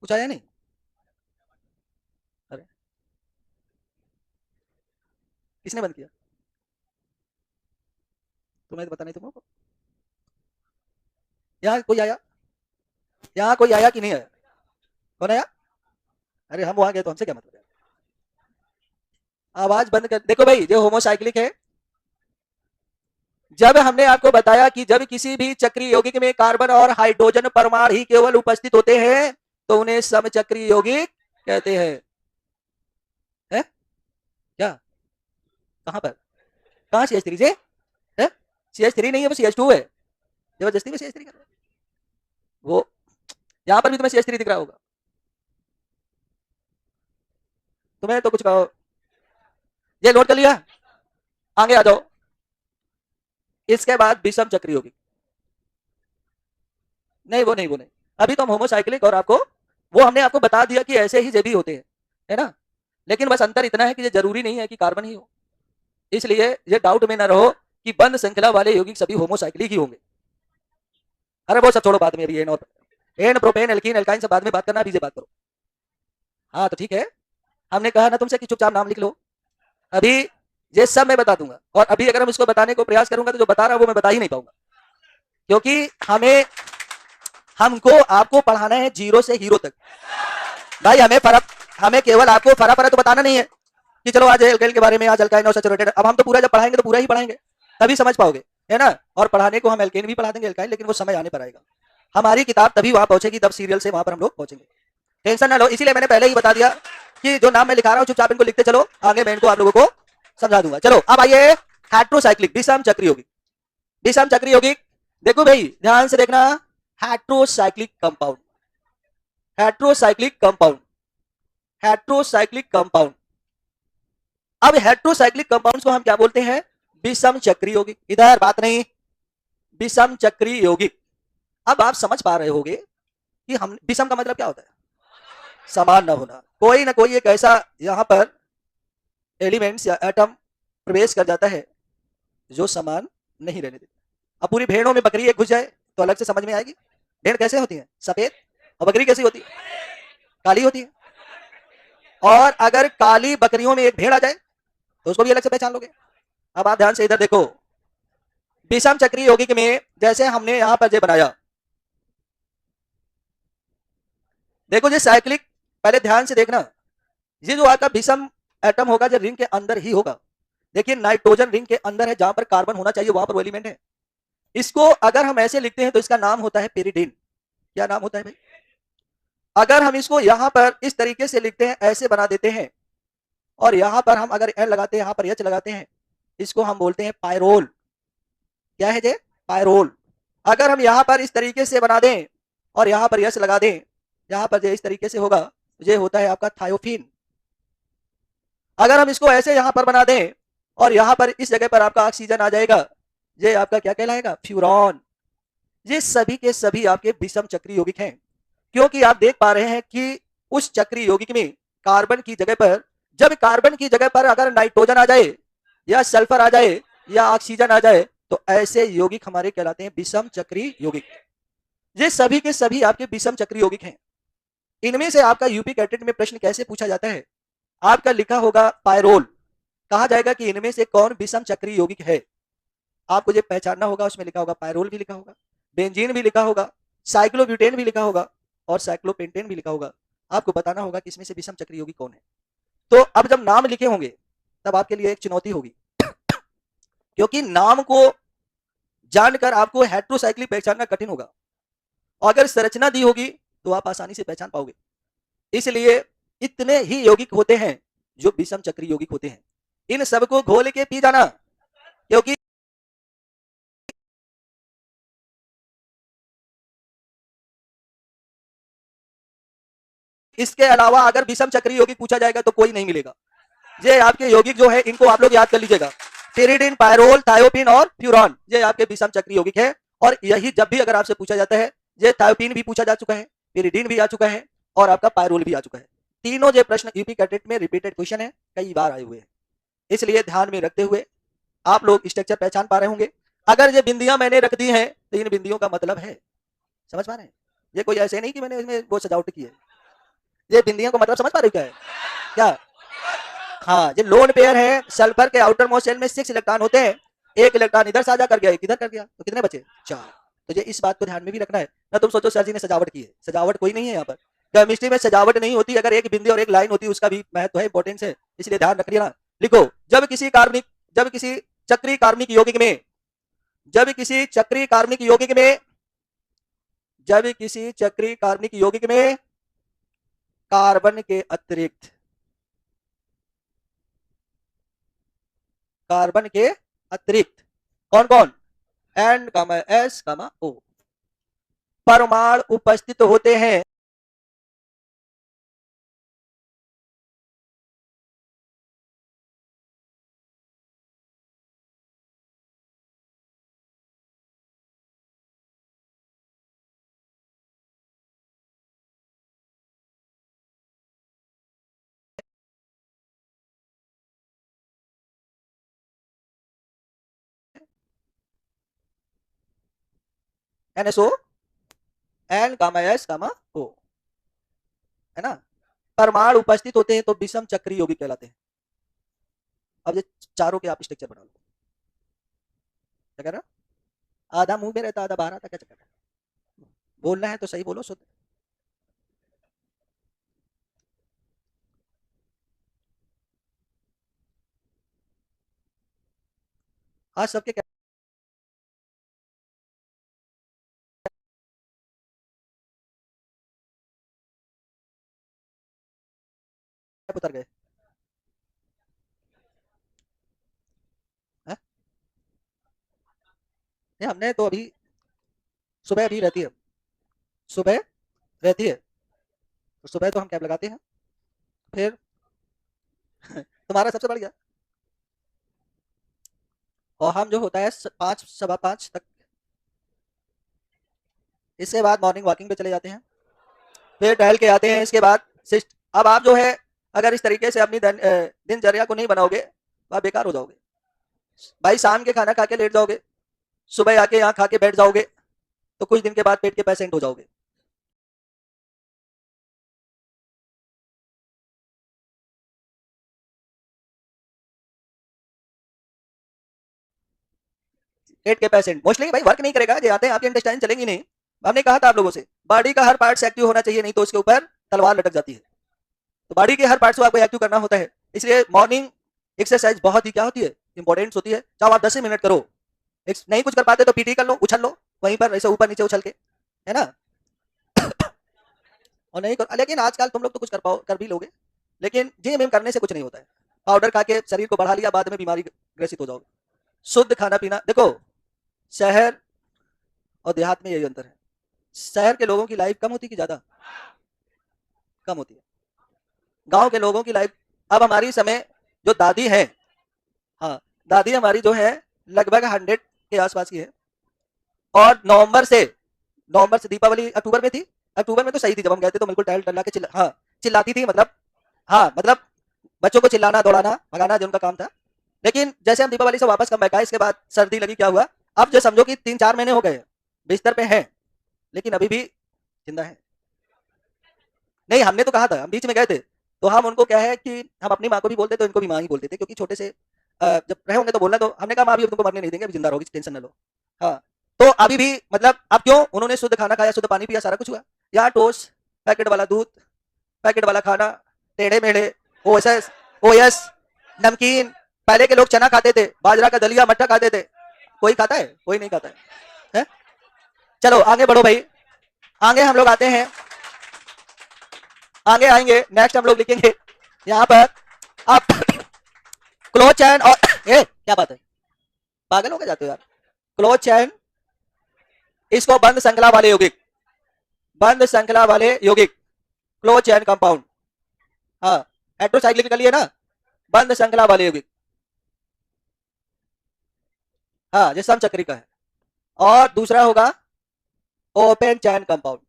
कुछ आया नहीं? अरे किसने बंद किया? तुम्हें तो पता नहीं तुमको? यहाँ कोई आया? यहाँ कोई आया कि नहीं आया? कौन आया? अरे हम वहां गए तो हमसे क्या मतलब है? आवाज बंद कर। देखो भाई, जो होमोसाइक्लिक है, जब हमने आपको बताया कि जब किसी भी चक्रीय यौगिक में कार्बन और हाइड्रोजन परमाणु ही केवल उपस्थित होते हैं तो उन्हें समचक्रीय यौगिक कहते हैं। है? क्या? कहां पर? कहां CH3 से? है? CH3 नहीं है, वो CH2 है। जबरदस्ती में CH3 कर रहे हैं। वो यहां पर भी तुम्हें CH3 दिख रहा होगा। तुम्हें तो कुछ कहो। ये नोट कर लिया? आगे आ जाओ। इसके बाद विषम चक्रीय यौगिक। नहीं वो नहीं, वो नहीं। अभी तो हम होमोसाइक्लिक और आपको वो हमने आपको बता दिया कि ऐसे ही जेबी होते हैं, है ना? लेकिन बस अंतर इतना है कि ये जरूरी नहीं है कि कार्बन ही हो। इसलिए ये डाउट में ना रहो कि बंद श्रृंखला वाले यौगिक सभी होमोसाइक्लिक ही होंगे। अरे वो सब छोड़ो, बाद में। अभी एन प्रोपेन एल्कीन एल्काइन सब बाद में बात करना, अभी से बात करो। हाँ तो ठीक है, हमने कहा ना तुमसे कि चुपचाप नाम लिख लो। अभी ये सब मैं बता दूंगा, और अभी अगर हम इसको बताने को प्रयास करूंगा तो जो बता रहा हूं वो मैं बता ही नहीं पाऊंगा, क्योंकि हमको आपको पढ़ाना है जीरो से हीरो तक। भाई हमें केवल आपको फरा फरा तो बताना नहीं है कि चलो आज एल्काइल के बारे में, आज अल्काइन और सैचुरेटेड। अब हम तो पूरा जब पढ़ाएंगे तो पूरा ही पढ़ाएंगे, तभी समझ पाओगे, है ना? और पढ़ाने को हम एल्केन भी पढ़ा देंगे, एल्काइन, लेकिन वो समय आने पर आएगा। हमारी किताब तभी वहां पहुंचेगी, तब सीरियल से वहां पर हम लोग पहुंचेंगे। टेंशन ना लो, इसीलिए मैंने पहले ही बता दिया कि जो नाम मैं लिखा रहा हूं चुपचाप इनको लिखते चलो, आगे मैं इनको आप लोगों को समझा दूंगा। चलो अब आइए, हेट्रोसाइक्लिक विषम चक्रीय यौगिक। विषम चक्रीय यौगिक, देखो भाई ध्यान से देखना, heterocyclic compound, heterocyclic compound, heterocyclic compound. अब हेट्रोसाइक्लिक कंपाउंड्स को हम क्या बोलते हैं? विषम चक्रीय यौगिक। इधर बात नहीं, विषम चक्रीय यौगिक। अब आप समझ पा रहे होंगे कि हम विषम का मतलब क्या होता है? समान न होना। कोई ना कोई एक ऐसा यहां पर एलिमेंट्स या एटम प्रवेश कर जाता है जो समान नहीं रहने देता। अब पूरी भेड़ों में बकरी एक घुस जाए तो अलग से समझ में आएगी। भेड़ कैसे होती है? सफेद। और बकरी कैसी होती है? काली होती है। और अगर काली बकरियों में एक भेड़ आ जाए तो उसको भी अलग से पहचान लोगे। अब आप ध्यान से इधर देखो, विषम चक्रीय यौगिक में जैसे हमने यहां पर जो बनाया, देखो ये साइक्लिक, पहले ध्यान से देखना, ये जो आपका विषम एटम होगा जो रिंग के अंदर ही होगा। देखिए नाइट्रोजन रिंग के अंदर है, जहां पर कार्बन होना चाहिए वहां पर वो एलिमेंट है। इसको अगर हम ऐसे लिखते हैं तो इसका नाम होता है पेरिडीन। क्या नाम होता है भाई? अगर हम इसको यहां पर इस तरीके से लिखते हैं, ऐसे बना देते हैं, और यहां पर हम अगर एन लगाते हैं, यहां पर एच लगाते हैं, इसको हम बोलते हैं पायरोल। क्या है जे? पायरोल। अगर हम यहां पर इस तरीके से बना दें और यहां पर यस लगा दें, यहां पर इस तरीके से होगा, ये होता है आपका थायोफिन। अगर हम इसको ऐसे यहां पर बना दें और यहां पर इस जगह पर आपका ऑक्सीजन आ जाएगा, ये आपका क्या कहलाएगा? फ्यूरॉन। ये सभी के सभी आपके विषम चक्रीय यौगिक हैं, क्योंकि आप देख पा रहे हैं कि उस चक्रीय यौगिक में कार्बन की जगह पर, जब कार्बन की जगह पर अगर नाइट्रोजन आ जाए या सल्फर आ जाए या ऑक्सीजन आ जाए तो ऐसे यौगिक हमारे कहलाते हैं विषम चक्रीय यौगिक। ये सभी के सभी आपके विषम चक्रीय यौगिक हैं। इनमें से आपका यूपी कैटेट में प्रश्न कैसे पूछा जाता है? आपका लिखा होगा पायरोल, कहा जाएगा कि इनमें से कौन विषम चक्रीय यौगिक है। आपको ये पहचानना होगा, उसमें लिखा होगा पायरोल भी लिखा होगा, बेंजीन भी लिखा होगा, साइक्लोब्यूटेन भी लिखा होगा और साइक्लोपेंटेन भी लिखा होगा। आपको बताना होगा कि इसमें से विषम चक्रीय यौगिक कौन है। तो अब जब नाम लिखे होंगे तब आपके लिए एक चुनौती होगी, क्योंकि नाम को जानकर आपको हेट्रोसाइक्लिक पहचानना कठिन होगा, और अगर संरचना दी होगी तो आप आसानी से पहचान पाओगे। इसलिए इतने ही यौगिक होते हैं जो विषम चक्रीय यौगिक होते हैं। इन सबको घोल के पी जाना, क्योंकि इसके अलावा अगर विषम चक्रीय यौगिक पूछा जाएगा तो कोई नहीं मिलेगा। ये आपके यौगिक जो है इनको आप लोग याद कर लीजिएगा, पेरिडीन, पायरोल, थायोपिन और फ्यूरॉन, ये आपके विषम चक्रीय यौगिक है। और यही जब भी अगर आपसे पूछा जाता है, ये थायोपिन भी पूछा जा चुका है, पेरिडीन भी आ चुका है और आपका पायरोल भी आ चुका है। तीनों जो प्रश्न यूपी कैटेट में रिपीटेड क्वेश्चन है, कई बार आए हुए हैं। इसलिए ध्यान में रखते हुए आप लोग स्ट्रक्चर पहचान पा रहे होंगे। अगर ये बिंदियां मैंने रख दी हैं तो इन बिंदियों का मतलब है, समझ पा रहे हैं? ये कोई ऐसे नहीं कि मैंने इसमें वो सजावट की है। ये बिंदियों को मतलब समझ पा रहे हो क्या है क्या? हाँ, जो लोन पेयर है, सल्फर के आउटर मोस्ट शेल में 6 इलेक्ट्रॉन होते हैं, 1 इलेक्ट्रॉन इधर साझा कर गया, एक इधर कर गया, तो कितने बचे? 4। तो ये इस बात को ध्यान में भी रखना है ना। तुम सोचो सर जी ने सजावट की है, सजावट कोई नहीं है यहाँ पर। केमिस्ट्री में सजावट नहीं होती, अगर एक बिंदी और एक लाइन होती उसका भी महत्व है, इंपॉर्टेंस है, इसलिए ध्यान रख लिया ना। लिखो, जब किसी चक्रीय कार्बनिक यौगिक में जब किसी चक्रीय कार्बनिक यौगिक में कार्बन के अतिरिक्त कौन कौन N, S, O परमाणु उपस्थित होते हैं, NSO, N, S, O है ना। परमाणु उपस्थित होते हैं तो विषम चक्रीय यौगिक कहलाते हैं। अब ये चारों के आप स्ट्रक्चर बना लो। क्या कह रहा? आधा मुंह में रहता, आधा बाहर आता, क्या चक्कर है? बोलना है तो सही बोलो, शुद्ध। आज सबके क्या उतर गए? नहीं, हमने तो अभी सुबह भी रहती है, सुबह रहती है, तो सुबह तो हम कैब लगाते हैं, फिर तुम्हारा सबसे बढ़ गया, और हम जो होता है 5 सवा 5 तक, इसके बाद मॉर्निंग वॉकिंग पे चले जाते हैं, फिर टहल के आते हैं, इसके बाद सिस्ट। अब आप जो है अगर इस तरीके से अपनी दिनचर्या को नहीं बनाओगे तो आप बेकार हो जाओगे भाई। शाम के खाना खा के लेट जाओगे, सुबह आके यहाँ खा के बैठ जाओगे, तो कुछ दिन के बाद पेट के पेशेंट हो जाओगे। पेट के पेशेंट मोस्टली भाई वर्क नहीं करेगा, जो आते हैं आपके इंटेस्टाइन चलेंगी नहीं। हमने कहा था आप लोगों से बॉडी का हर पार्ट एक्टिव होना चाहिए, नहीं तो उसके ऊपर तलवार लटक जाती है। तो बॉडी के हर पार्ट को आपको एक्टिव करना होता है, इसलिए मॉर्निंग एक्सरसाइज बहुत ही क्या होती है, इंपॉर्टेंट होती है। चाहे आप 10 मिनट करो, नहीं कुछ कर पाते तो पीटी कर लो, उछल लो वहीं पर ऐसे ऊपर नीचे उछल के, है ना। और नहीं कर, लेकिन आजकल तुम लोग तो कुछ कर भी लोगे, लेकिन जिम करने से कुछ नहीं होता है। पाउडर खा के शरीर को बढ़ा लिया, बाद में बीमारी ग्रसित हो जाओगे। शुद्ध खाना पीना, देखो शहर और देहात में यही अंतर है। शहर के लोगों की लाइफ कम होती कि ज्यादा? कम होती है। गांव के लोगों की लाइफ, अब हमारी समय जो दादी है, हाँ दादी हमारी जो है लगभग 100 के आसपास की है, और नवंबर से दीपावली अक्टूबर में थी। अक्टूबर में तो सही थी, जब हम गए थे तो बिल्कुल टहल टल्ला के चिल्लाती थी, मतलब हाँ मतलब बच्चों को चिल्लाना दौड़ाना भगाना जो उनका काम था। लेकिन जैसे हम दीपावली से वापस कम आए, इसके बाद सर्दी लगी, क्या हुआ, अब जो समझो कि 3-4 महीने हो गए बिस्तर पे हैं, लेकिन अभी भी जिंदा है। नहीं, हमने तो कहा था, हम बीच में गए थे, तो हम उनको क्या है कि हम अपनी माँ को भी बोलते थे, इनको भी माँ ही बोलते थे, क्योंकि छोटे से जब रहे होंगे तो बोलना, तो हमने कहा माँ भी तुमको मरने नहीं देंगे, अभी जिंदा रहोगी, टेंशन न लो। हाँ, तो अभी भी मतलब अब क्यों, उन्होंने शुद्ध खाना खाया, शुद्ध पानी पिया, सारा कुछ हुआ। यहाँ टोस्ट, पैकेट वाला दूध, पैकेट वाला खाना, टेढ़े मेढ़े, ओएसएस, ओएस, नमकीन। पहले के लोग चना खाते थे, बाजरा का दलिया, मट्ठा खाते थे, कोई खाता है? कोई नहीं खाता है? चलो आगे बढ़ो भाई, आगे हम लोग आते हैं, आगे आएंगे, नेक्स्ट हम लोग लिखेंगे यहाँ पर आप क्लोज चैन और क्या बात है, पागल हो गए जाते हो यार। क्लोज चैन, इसको बंद श्रृंखला वाले यौगिक, बंद श्रृंखला वाले यौगिक, क्लोज चैन कंपाउंड। हाँ, हेट्रोसाइक्लिकली है ना, बंद श्रृंखला वाले यौगिक, हाँ ये समचक्री का है। और दूसरा होगा ओपन चैन कंपाउंड।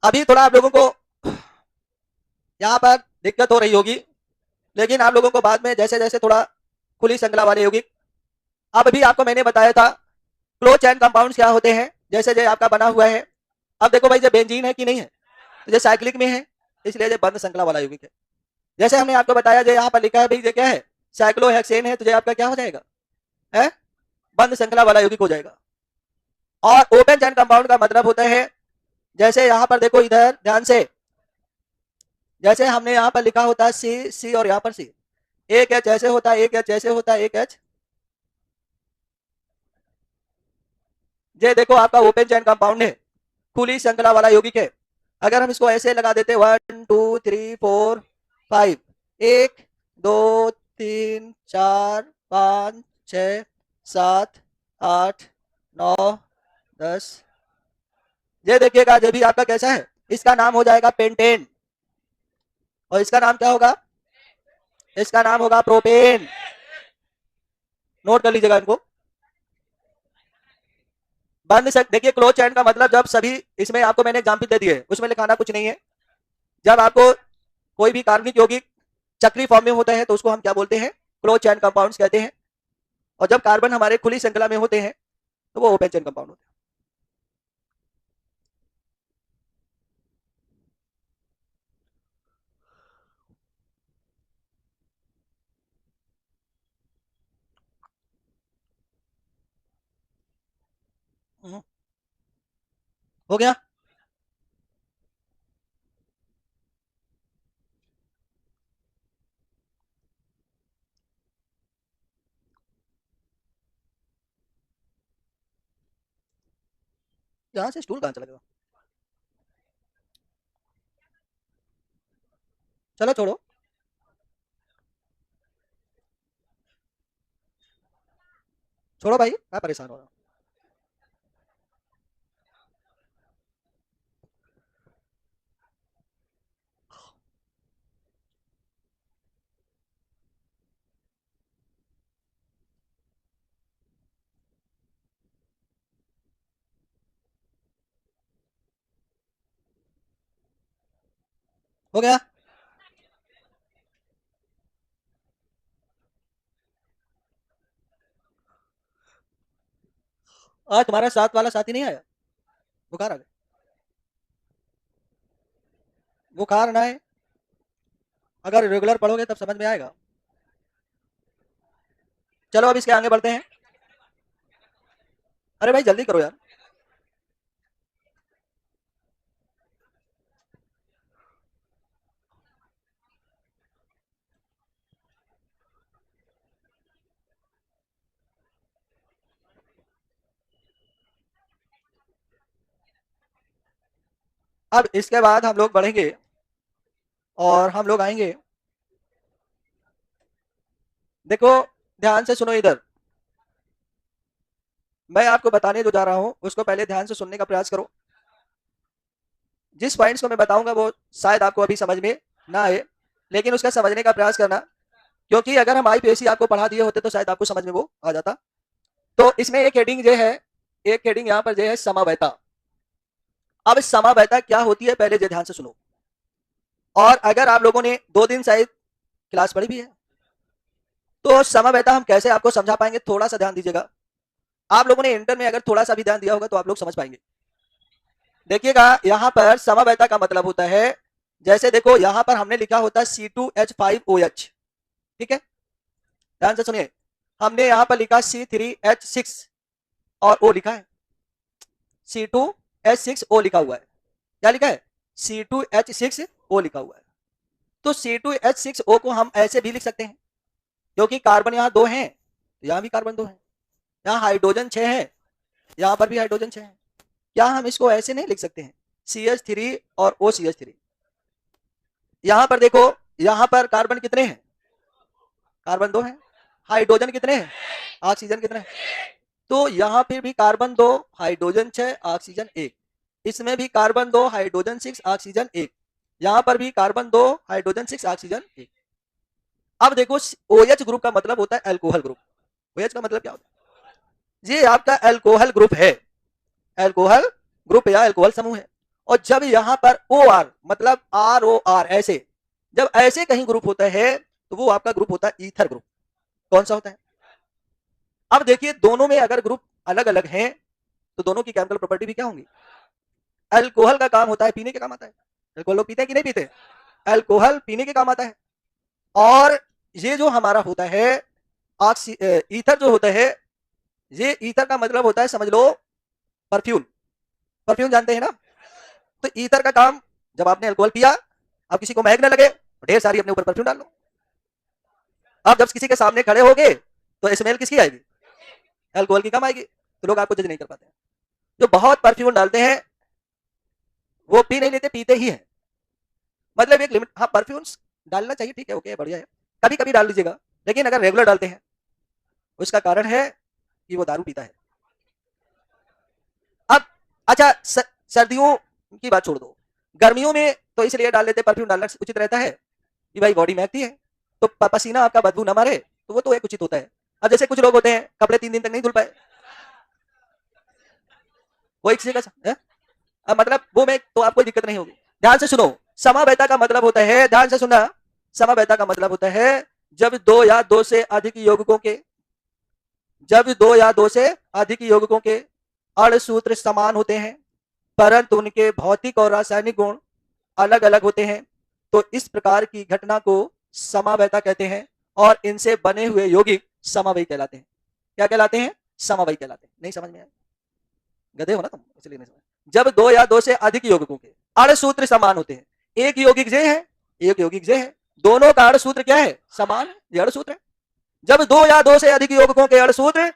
अभी थोड़ा आप लोगों को यहाँ पर दिक्कत हो रही होगी, लेकिन आप लोगों को बाद में जैसे जैसे थोड़ा खुली श्रृंखला वाले यौगिक, अब भी आपको मैंने बताया था क्लोज चैन कंपाउंड्स क्या होते हैं, जैसे जैसे आपका बना हुआ है अब देखो भाई, ये बेंजीन है कि नहीं है, तो ये साइक्लिक में है, इसलिए ये बंद श्रृंखला वाला यौगिक है। जैसे हमने आपको बताया, जो यहाँ पर लिखा है भाई, ये क्या है, साइक्लोहेक्सेन है, तो ये आपका क्या हो जाएगा, है बंद श्रृंखला वाला यौगिक हो जाएगा। और ओपन चेन कंपाउंड का मतलब होता है, जैसे यहाँ पर देखो, इधर ध्यान से, जैसे हमने यहाँ पर लिखा होता है सी सी और यहाँ पर सी, एक एच ऐसे होता है, एक एच ऐसे होता है, एक एच, ये देखो आपका ओपन चेन कंपाउंड है, खुली श्रृंखला वाला यौगिक है। अगर हम इसको ऐसे लगा देते 1 2 3 4 5, 1 2 3 4 5 6 7 8 9 10, ये देखिएगा, ये भी आपका कैसा है, इसका नाम हो जाएगा पेंटेन, और इसका नाम क्या होगा, इसका नाम होगा प्रोपेन। नोट कर लीजिएगा इनको। बंद से देखिए, क्लोज चैन का मतलब जब सभी, इसमें आपको मैंने एग्जाम्पल दे दिए, उसमें लिखाना कुछ नहीं है। जब आपको कोई भी कार्बनिक यौगिक चक्री फॉर्म में होता है तो उसको हम क्या बोलते हैं, क्लोज चैन कंपाउंड्स कहते हैं। और जब कार्बन हमारे खुली श्रृंखला में होते हैं तो वो ओपन चेन कंपाउंड होते हैं। हो गया। यहां से स्टूल कहां चला गया, चलो छोड़ो। छोड़ो भाई, मैं परेशान हो रहा हूँ। हो गया। आज तुम्हारा साथ वाला साथी नहीं आया, बुखार आ गया, बुखार ना है, अगर रेगुलर पढ़ोगे तब समझ में आएगा। चलो अब इसके आगे बढ़ते हैं। अरे भाई जल्दी करो यार। अब इसके बाद हम लोग बढ़ेंगे और हम लोग आएंगे, देखो ध्यान से सुनो, इधर मैं आपको बताने जो जा रहा हूं उसको पहले ध्यान से सुनने का प्रयास करो। जिस पॉइंट्स को मैं बताऊंगा वो शायद आपको अभी समझ में ना आए, लेकिन उसका समझने का प्रयास करना, क्योंकि अगर हम आईपीएससी आपको पढ़ा दिए होते तो शायद आपको समझ में वो आ जाता। तो इसमें एक हेडिंग जो है, एक हेडिंग यहाँ पर जो है समवेता। अब समवेता क्या होती है पहले जो ध्यान से सुनो, और अगर आप लोगों ने 2 दिन शायद क्लास पढ़ी भी है तो समवेता हम कैसे आपको समझा पाएंगे, थोड़ा सा ध्यान दीजिएगा। आप लोगों ने इंटर में अगर थोड़ा सा भी ध्यान दिया होगा तो आप लोग समझ पाएंगे। देखिएगा यहाँ पर समवेता का मतलब होता है, जैसे देखो यहाँ पर हमने लिखा होता है C2H5OH, ठीक है, ध्यान से सुनिए, हमने यहाँ पर लिखा C3H6 और O लिखा है, C2H6O लिखा हुआ है, क्या लिखा है, C2H6O लिखा हुआ है। तो C2H6O को हम ऐसे भी लिख सकते हैं, क्योंकि कार्बन यहाँ 2 हैं, यहाँ भी कार्बन 2 है, यहाँ हाइड्रोजन 6 है, यहाँ पर भी हाइड्रोजन 6 है। क्या हम इसको ऐसे नहीं लिख सकते हैं, CH3 और OCH3। यहाँ पर देखो, यहाँ पर कार्बन कितने हैं, कार्बन 2 है, हाइड्रोजन कितने हैं, ऑक्सीजन कितने हैं, तो यहाँ पे भी कार्बन 2 हाइड्रोजन 6 ऑक्सीजन 1, इसमें भी कार्बन 2 हाइड्रोजन 6 ऑक्सीजन 1, यहाँ पर भी कार्बन 2 हाइड्रोजन 6 ऑक्सीजन 1। अब देखो OH ग्रुप का मतलब होता है अल्कोहल ग्रुप। OH का मतलब क्या होता है, ये आपका अल्कोहल ग्रुप है, अल्कोहल ग्रुप या अल्कोहल समूह है। और जब यहाँ पर OR मतलब ROR ऐसे, जब ऐसे कहीं ग्रुप होता है तो वो आपका ग्रुप होता है ईथर ग्रुप। कौन सा होता है, अब देखिए दोनों में अगर ग्रुप अलग अलग हैं तो दोनों की केमिकल प्रॉपर्टी भी क्या होंगी, अल्कोहल का काम होता है पीने के काम आता है। अल्कोहल लोग पीते हैं कि नहीं पीते? अल्कोहल पीने के काम आता है। और ये जो हमारा होता है ईथर जो होता है, ये ईथर का मतलब होता है, समझ लो, परफ्यूम। परफ्यूम जानते हैं ना? तो ईथर का काम, जब आपने अल्कोहल पिया, अब किसी को महकने लगे, ढेर सारी अपने ऊपर परफ्यूम डाल लो। अब जब किसी के सामने खड़े होगे तो स्मेल किसकी आएगी? अल्कोहल की कम आएगी, तो लोग आपको जज नहीं कर पाते। जो बहुत परफ्यूम डालते हैं वो पी नहीं लेते, पीते ही हैं। मतलब एक लिमिट। हाँ, परफ्यूम्स डालना चाहिए, ठीक है, ओके, बढ़िया है, कभी कभी डाल लीजिएगा, लेकिन अगर रेगुलर डालते हैं उसका कारण है कि वो दारू पीता है। अब अच्छा, सर्दियों की बात छोड़ दो, गर्मियों में तो इसलिए डाल लेते, परफ्यूम डालना उचित रहता है कि भाई बॉडी महकती है, तो पसीना आपका बदबू ना मारे, तो वो तो एक उचित होता है। अब जैसे कुछ लोग होते हैं कपड़े 3 दिन तक नहीं धुल पाए, वो एक चीज का मतलब वो में तो आपको दिक्कत नहीं होगी। ध्यान से सुनो, समवेता का मतलब होता है, ध्यान से सुनना, समवेता का मतलब होता है जब 2 या 2 से अधिक यौगिकों के, जब 2 या 2 से अधिक यौगिकों के अणुसूत्र समान होते हैं परंतु उनके भौतिक और रासायनिक गुण अलग अलग होते हैं, तो इस प्रकार की घटना को समवेता कहते हैं और इनसे बने हुए यौगिक समवायी कहलाते हैं। क्या कहलाते हैं? समवायी कहलाते हैं। नहीं समझ में आया? गधे हो ना तुम, इसलिए नहीं समझ। जब 2 या 2 से अधिक यौगिकों के अणुसूत्र समान होते हैं, एक यौगिक जे है, एक यौगिक जे है, दोनों का अणुसूत्र क्या है? समान है, ये अणुसूत्र है। जब 2 या 2 से अधिक यौगिकों के अणुसूत्र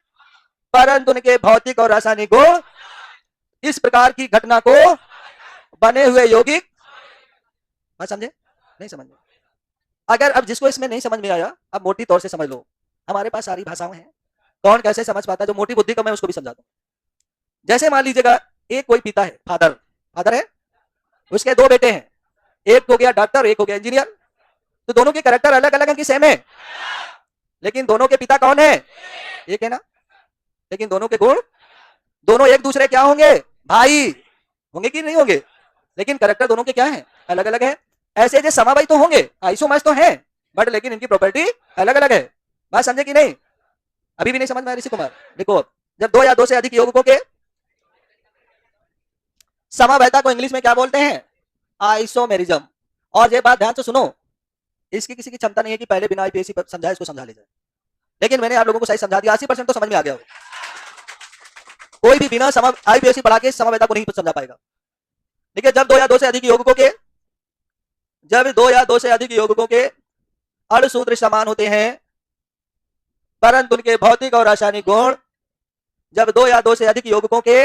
परंतु उनके भौतिक और रासायनिक गुण, इस प्रकार की घटना को बने हुए यौगिक, बात समझे? नहीं समझ में? अगर अब जिसको इसमें नहीं समझ में आया, अब मोटी तौर से समझ लो, हमारे पास सारी भाषाएं हैं, कौन कैसे समझ पाता है, जो मोटी बुद्धि का मैं उसको भी समझाता हूं। जैसे मान लीजिएगा एक कोई पिता है, फादर, फादर है, उसके 2 बेटे हैं, एक हो गया डॉक्टर, एक हो गया इंजीनियर, तो दोनों के कैरेक्टर अलग अलग हैं कि सेम है? लेकिन दोनों के पिता कौन है? एक है ना? लेकिन दोनों के गुण, दोनों एक दूसरे क्या होंगे? भाई होंगे कि नहीं होंगे? लेकिन कैरेक्टर दोनों के क्या है? अलग अलग है। ऐसे जो समावायी तो होंगे, आइसोमर्स तो हैं, बट लेकिन इनकी प्रॉपर्टी अलग अलग है। बात समझे कि नहीं? अभी भी नहीं समझ में आया ऋषि कुमार? देखो, जब 2 या 2 से अधिक यौगिकों के समवेता को इंग्लिश में क्या बोलते हैं? आइसोमेरिज्म। और ये बात ध्यान से सुनो, इसकी किसी की क्षमता नहीं है कि पहले बिना आईपीएससी समझाए इसको समझा ले जाए, लेकिन मैंने आप लोगों को सही समझा दिया, 80% तो समझ में आ गया हो। कोई भी बिना आईपीएससी पढ़ा के समवेता को नहीं समझा पाएगा। देखिए, जब 2 या 2 से अधिक यौगिकों के, जब 2 या 2 से अधिक यौगिकों के अणुसूत्र समान होते हैं परंतु उनके भौतिक और रासायनिक गुण, जब 2 या 2 से अधिक यौगिकों के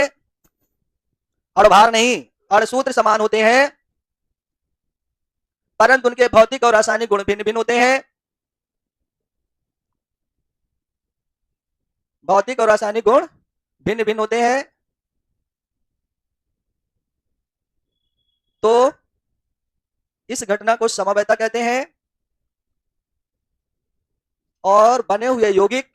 अणुभार नहीं, अणुसूत्र समान होते हैं परंतु उनके भौतिक और रासायनिक गुण भिन्न भिन्न होते हैं, भौतिक और रासायनिक गुण भिन्न भिन्न होते हैं, तो इस घटना को समवेता कहते हैं और बने हुए यौगिक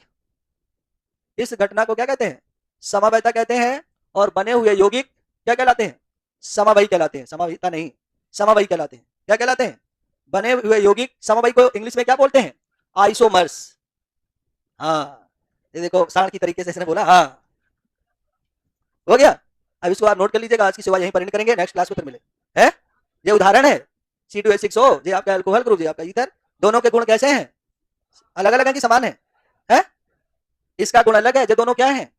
इस घटना को क्या कहते हैं? समवेता कहते हैं और बने हुए यौगिक क्या कहलाते हैं? समवायी कहलाते हैं। समवेता नहीं, समवायी कहलाते हैं। क्या कहलाते हैं? बने हुए यौगिक। समवायी को इंग्लिश में क्या बोलते हैं? आइसोमर्स। हाँ, ये देखो साण की तरीके से इसने बोला, हाँ, हो गया। अब इसको आप नोट कर लीजिएगा, आज की सेवा यहीं पर एंड करेंगे, नेक्स्ट क्लास में फिर मिले। है ये उदाहरण है C2H6O, ये आपका अल्कोहल ग्रुप, ये आपका ईथर, दोनों के गुण कैसे हैं? अलग अलग है कि समान है? है? इसका गुण अलग है, ये दोनों क्या है?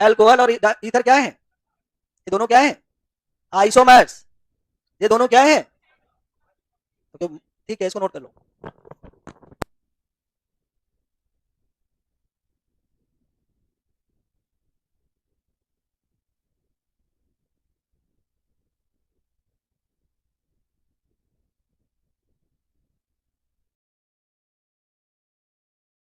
अल्कोहल और ईथर क्या है? ये दोनों क्या है? आइसोमर्स। ये दोनों क्या है? तो ठीक है, इसको नोट कर लो।